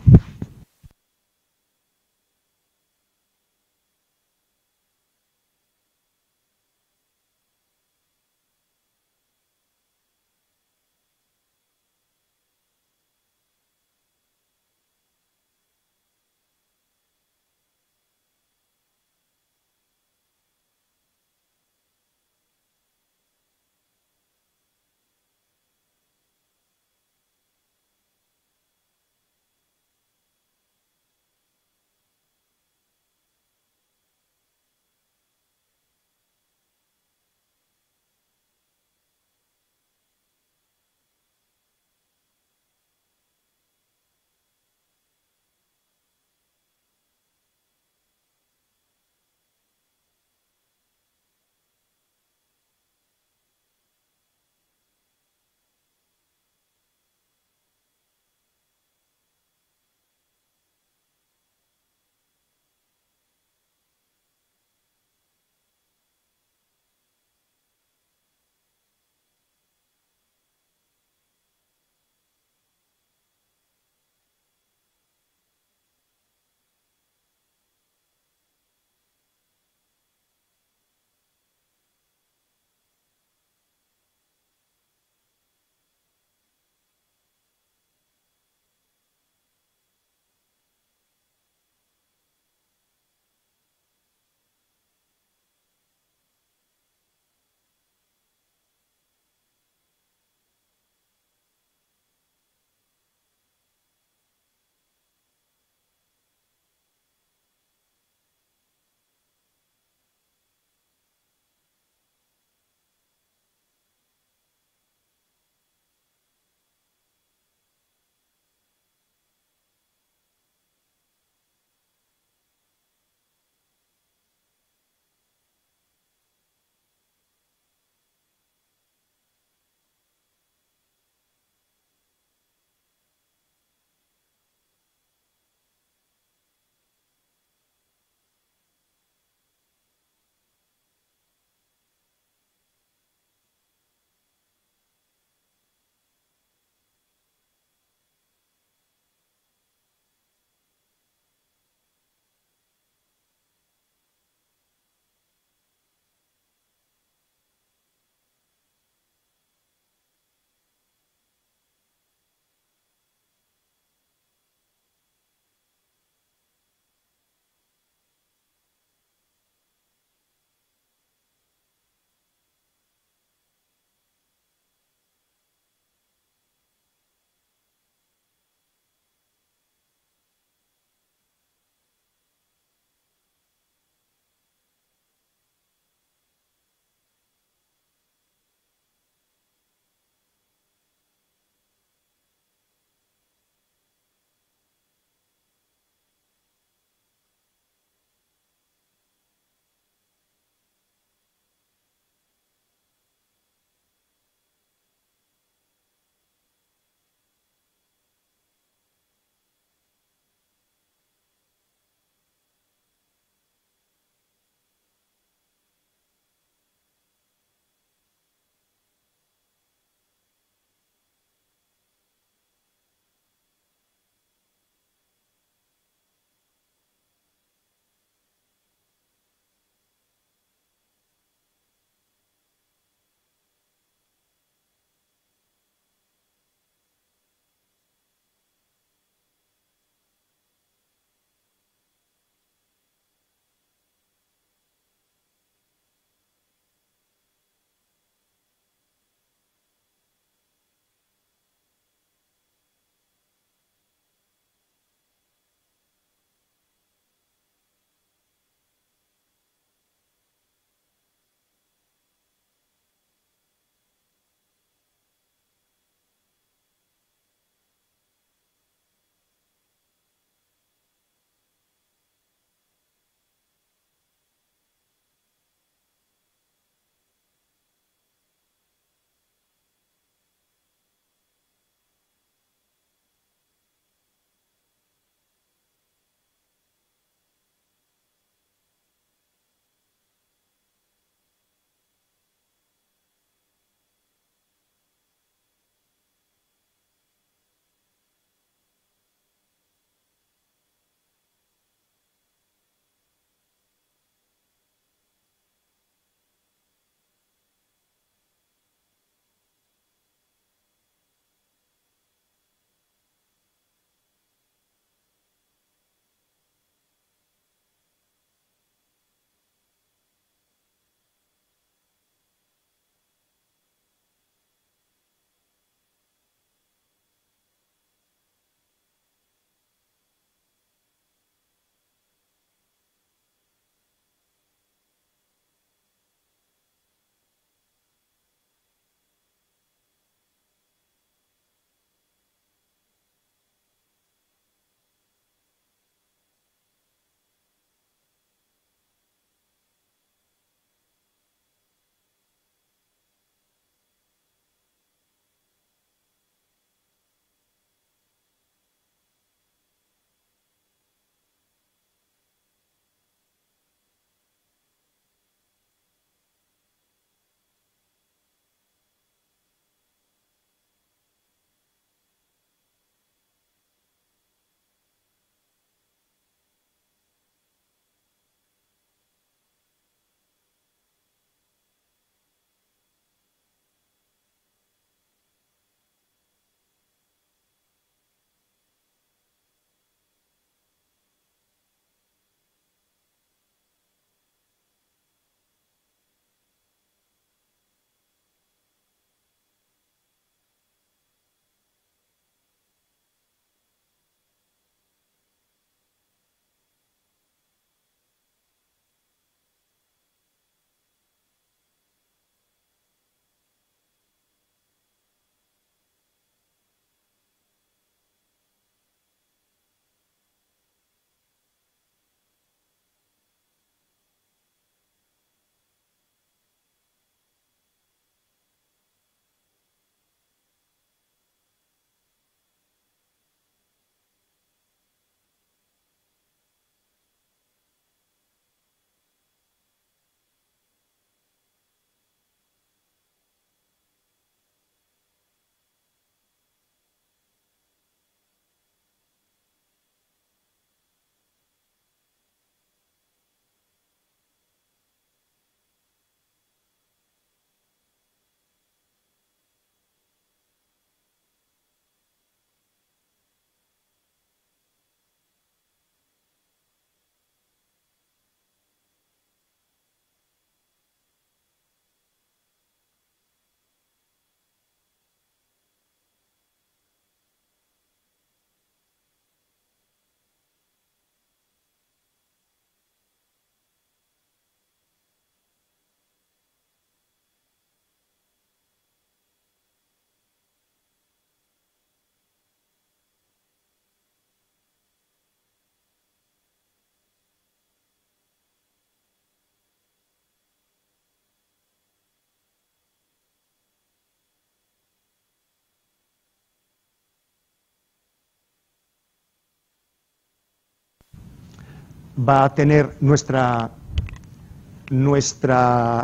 va a tener nuestra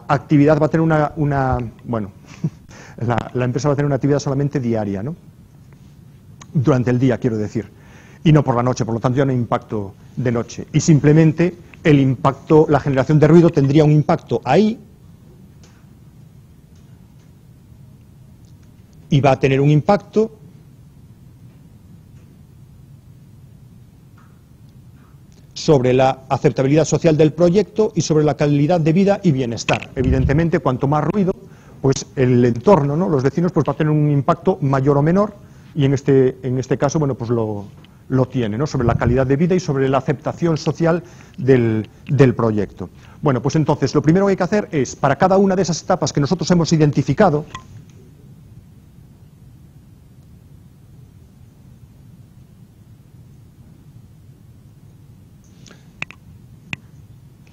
actividad, va a tener bueno, la empresa va a tener una actividad solamente diaria, ¿no? Durante el día, quiero decir, y no por la noche, por lo tanto ya no hay impacto de noche. Y simplemente el impacto, la generación de ruido tendría un impacto ahí y va a tener un impacto sobre la aceptabilidad social del proyecto y sobre la calidad de vida y bienestar. Evidentemente, cuanto más ruido, pues el entorno, ¿no? Los vecinos, pues va a tener un impacto mayor o menor, y en este caso, bueno, pues lo tiene, ¿no? Sobre la calidad de vida y sobre la aceptación social del proyecto. Bueno, pues entonces, lo primero que hay que hacer es, para cada una de esas etapas que nosotros hemos identificado,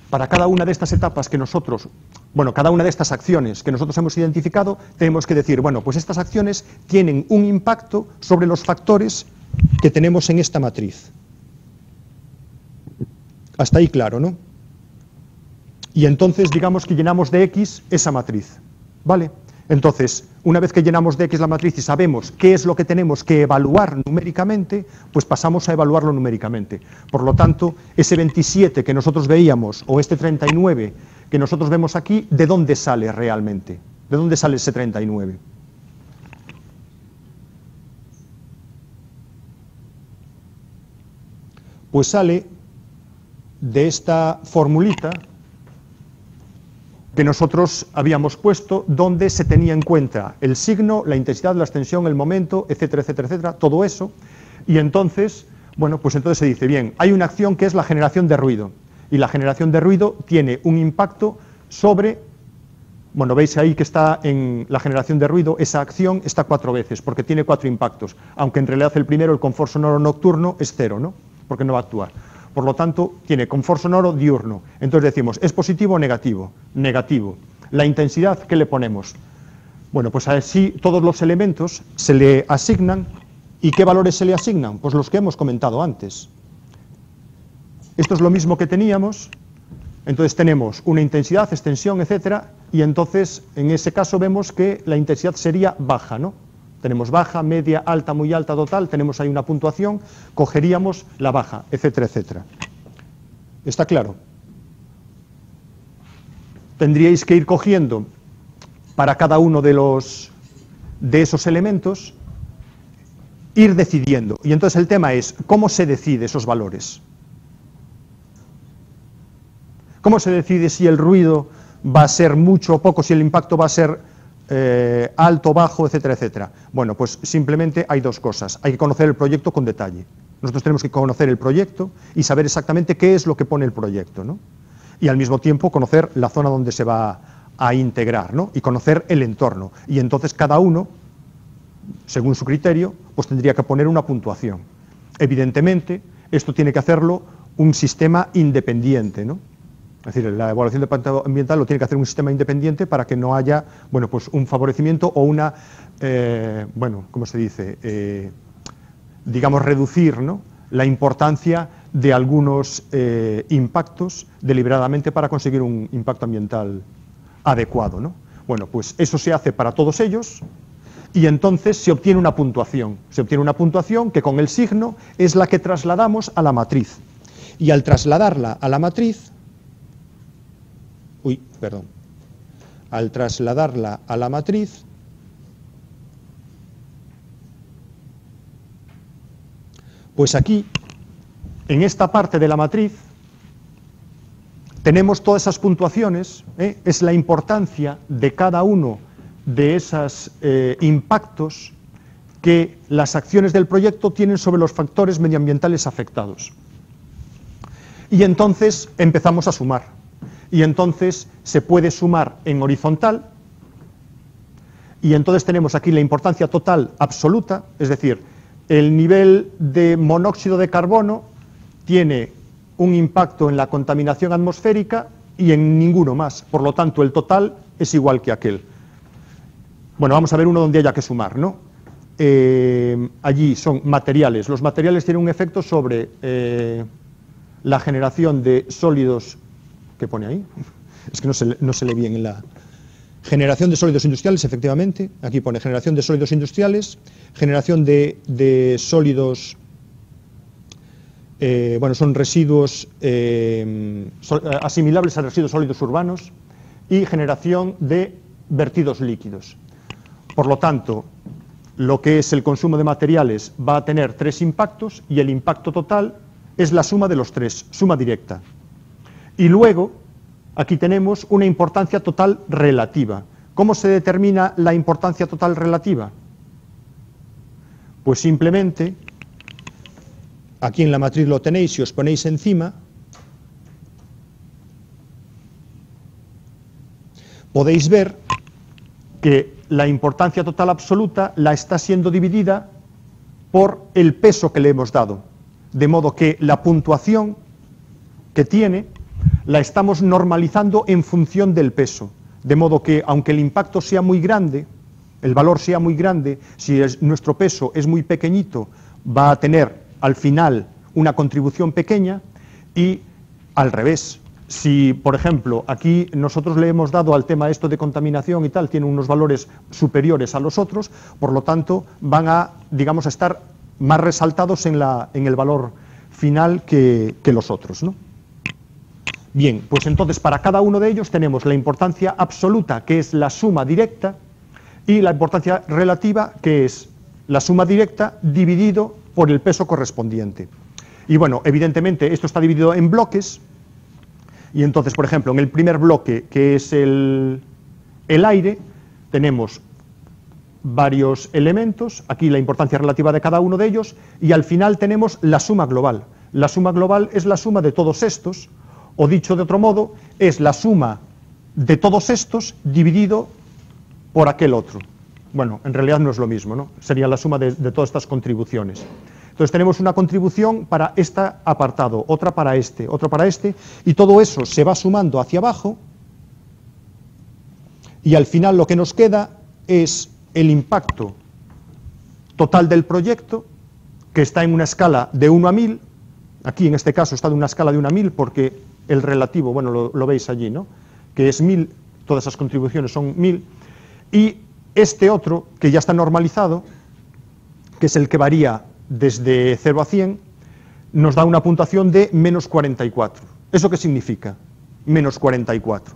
para cada una de estas etapas que nosotros, bueno, cada una de estas acciones que nosotros hemos identificado, tenemos que decir, bueno, pues estas acciones tienen un impacto sobre los factores que tenemos en esta matriz. Hasta ahí claro, ¿no? Y entonces digamos que llenamos de X esa matriz, ¿vale? Entonces, una vez que llenamos de X la matriz y sabemos qué es lo que tenemos que evaluar numéricamente, pues pasamos a evaluarlo numéricamente. Por lo tanto, ese 27 que nosotros veíamos, o este 39 que nosotros vemos aquí, ¿de dónde sale realmente? ¿De dónde sale ese 39? Pues sale de esta formulita que nosotros habíamos puesto, donde se tenía en cuenta el signo, la intensidad, la extensión, el momento, etcétera, etcétera, etcétera, todo eso. Y entonces, bueno, pues entonces se dice, bien, hay una acción que es la generación de ruido, y la generación de ruido tiene un impacto sobre, bueno, veis ahí que está en la generación de ruido, esa acción está 4 veces, porque tiene 4 impactos, aunque en realidad el primero, el confort sonoro nocturno, es 0, ¿no? Porque no va a actuar. Por lo tanto, tiene confort sonoro diurno. Entonces decimos, ¿es positivo o negativo? Negativo. La intensidad, ¿qué le ponemos? Bueno, pues así todos los elementos se le asignan. ¿Y qué valores se le asignan? Pues los que hemos comentado antes. Esto es lo mismo que teníamos. Entonces tenemos una intensidad, extensión, etcétera, y entonces en ese caso vemos que la intensidad sería baja, ¿no? Tenemos baja, media, alta, muy alta, total, tenemos ahí una puntuación, cogeríamos la baja, etcétera, etcétera. ¿Está claro? Tendríais que ir cogiendo para cada uno de esos elementos, ir decidiendo. Y entonces el tema es, ¿cómo se decide esos valores? ¿Cómo se decide si el ruido va a ser mucho o poco, si el impacto va a ser alto, bajo, etcétera, etcétera? Bueno, pues simplemente hay 2 cosas. Hay que conocer el proyecto con detalle. Nosotros tenemos que conocer el proyecto y saber exactamente qué es lo que pone el proyecto, ¿no? Y al mismo tiempo conocer la zona donde se va a integrar, ¿no? Y conocer el entorno. Y entonces cada uno, según su criterio, pues tendría que poner una puntuación. Evidentemente, esto tiene que hacerlo un sistema independiente, ¿no? Es decir, la evaluación de impacto ambiental lo tiene que hacer un sistema independiente para que no haya, bueno, pues un favorecimiento o una, bueno, ¿cómo se dice? Digamos, reducir, ¿no?, la importancia de algunos impactos deliberadamente para conseguir un impacto ambiental adecuado, ¿no? Bueno, pues eso se hace para todos ellos y entonces se obtiene una puntuación. Se obtiene una puntuación que con el signo es la que trasladamos a la matriz. Y al trasladarla a la matriz, al trasladarla a la matriz, pues aquí, en esta parte de la matriz, tenemos todas esas puntuaciones, es la importancia de cada uno de esos impactos que las acciones del proyecto tienen sobre los factores medioambientales afectados. Y entonces empezamos a sumar. Y entonces se puede sumar en horizontal, y entonces tenemos aquí la importancia total absoluta, es decir, el nivel de monóxido de carbono tiene un impacto en la contaminación atmosférica y en ninguno más, por lo tanto el total es igual que aquel. Bueno, vamos a ver uno donde haya que sumar, ¿no? Allí son materiales, los materiales tienen un efecto sobre la generación de sólidos, ¿qué pone ahí? Es que no se lee bien en la... Generación de sólidos industriales, efectivamente, aquí pone generación de sólidos industriales, generación de sólidos, bueno, son residuos asimilables a residuos sólidos urbanos, y generación de vertidos líquidos. Por lo tanto, lo que es el consumo de materiales va a tener 3 impactos, y el impacto total es la suma de los 3, suma directa. Y luego, aquí tenemos una importancia total relativa. ¿Cómo se determina la importancia total relativa? Pues simplemente, aquí en la matriz lo tenéis, si os ponéis encima, podéis ver que la importancia total absoluta la está siendo dividida por el peso que le hemos dado. De modo que la puntuación que tiene la estamos normalizando en función del peso. De modo que, aunque el impacto sea muy grande, el valor sea muy grande, si nuestro peso es muy pequeñito, va a tener al final una contribución pequeña, y al revés. Si, por ejemplo, aquí nosotros le hemos dado al tema esto de contaminación y tal, tiene unos valores superiores a los otros, por lo tanto, van a, digamos, a estar más resaltados en el valor final que los otros, ¿no? Bien, pues entonces para cada uno de ellos tenemos la importancia absoluta, que es la suma directa, y la importancia relativa, que es la suma directa dividido por el peso correspondiente. Y bueno, evidentemente esto está dividido en bloques, y entonces, por ejemplo, en el primer bloque, que es el aire, tenemos varios elementos, aquí la importancia relativa de cada uno de ellos, y al final tenemos la suma global. La suma global es la suma de todos estos, o dicho de otro modo, es la suma de todos estos dividido por aquel otro. Bueno, en realidad no es lo mismo, ¿no? Sería la suma de todas estas contribuciones. Entonces tenemos una contribución para este apartado, otra para este, otro para este, y todo eso se va sumando hacia abajo, y al final lo que nos queda es el impacto total del proyecto, que está en una escala de 1 a 1000, aquí en este caso está de una escala de 1 a 1000 porque el relativo, bueno, lo veis allí, ¿no? Que es 1000, todas esas contribuciones son 1000, y este otro, que ya está normalizado, que es el que varía desde 0 a 100, nos da una puntuación de menos 44. ¿Eso qué significa? Menos 44.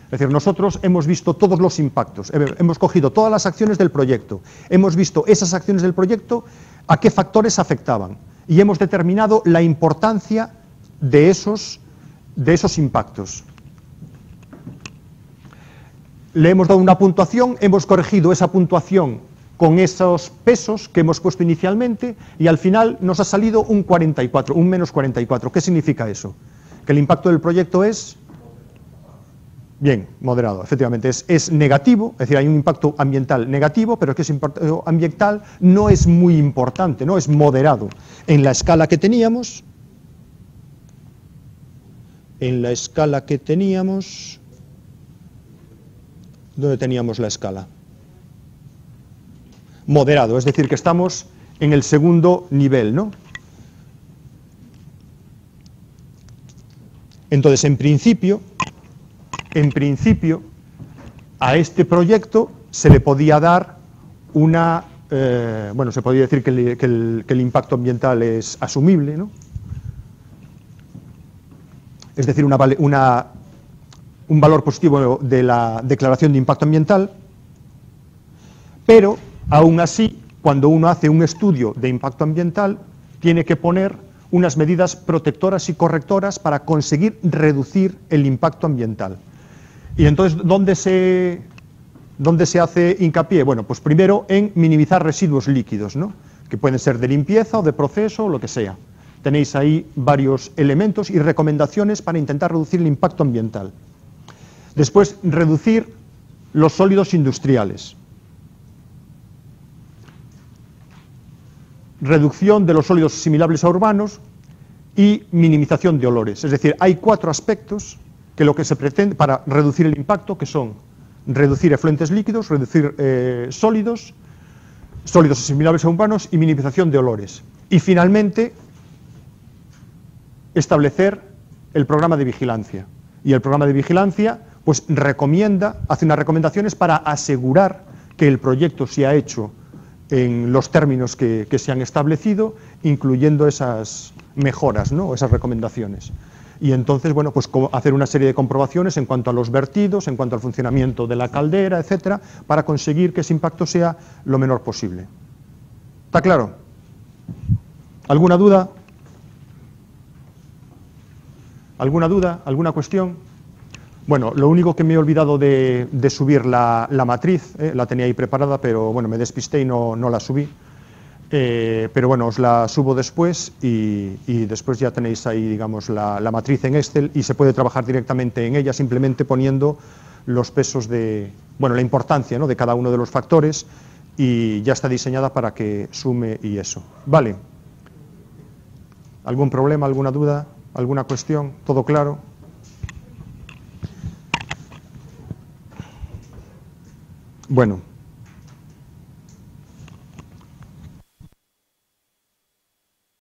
Es decir, nosotros hemos visto todos los impactos, hemos cogido todas las acciones del proyecto, hemos visto esas acciones del proyecto, a qué factores afectaban, y hemos determinado la importancia de esos impactos. Le hemos dado una puntuación, hemos corregido esa puntuación con esos pesos que hemos puesto inicialmente, y al final nos ha salido un 44, un menos 44. ¿Qué significa eso? Que el impacto del proyecto es, bien, moderado, efectivamente, es negativo, es decir, hay un impacto ambiental negativo, pero es que ese impacto ambiental no es muy importante, no es moderado. En la escala que teníamos, ¿dónde teníamos la escala? Moderado, es decir, que estamos en el segundo nivel, ¿no? Entonces, en principio, a este proyecto se le podía dar una, bueno, se podía decir que el impacto ambiental es asumible, ¿no? Es decir, un valor positivo de la declaración de impacto ambiental, pero aún así, cuando uno hace un estudio de impacto ambiental, tiene que poner unas medidas protectoras y correctoras para conseguir reducir el impacto ambiental. Y entonces, ¿dónde se hace hincapié? Bueno, pues primero en minimizar residuos líquidos, ¿no? Que pueden ser de limpieza o de proceso o lo que sea. Tenéis ahí varios elementos y recomendaciones para intentar reducir el impacto ambiental. Después, reducir los sólidos industriales. Reducción de los sólidos asimilables a urbanos y minimización de olores. Es decir, hay 4 aspectos que lo que se pretende para reducir el impacto, que son reducir efluentes líquidos, reducir sólidos asimilables a urbanos y minimización de olores. Y finalmente, establecer el programa de vigilancia. Y el programa de vigilancia pues hace unas recomendaciones para asegurar que el proyecto se ha hecho en los términos que se han establecido, incluyendo esas mejoras, ¿no? Esas recomendaciones. Y entonces, bueno, pues hacer una serie de comprobaciones en cuanto a los vertidos, en cuanto al funcionamiento de la caldera, etcétera, para conseguir que ese impacto sea lo menor posible. ¿Está claro? ¿Alguna duda? ¿Alguna duda? ¿Alguna cuestión? Bueno, lo único que me he olvidado de subir la matriz, la tenía ahí preparada, pero bueno, me despisté y no la subí. Pero bueno, os la subo después y después ya tenéis ahí, digamos, la matriz en Excel y se puede trabajar directamente en ella simplemente poniendo los pesos la importancia, ¿no?, de cada uno de los factores, y ya está diseñada para que sume y eso. Vale. ¿Algún problema, alguna duda, alguna cuestión? ¿Todo claro? Bueno.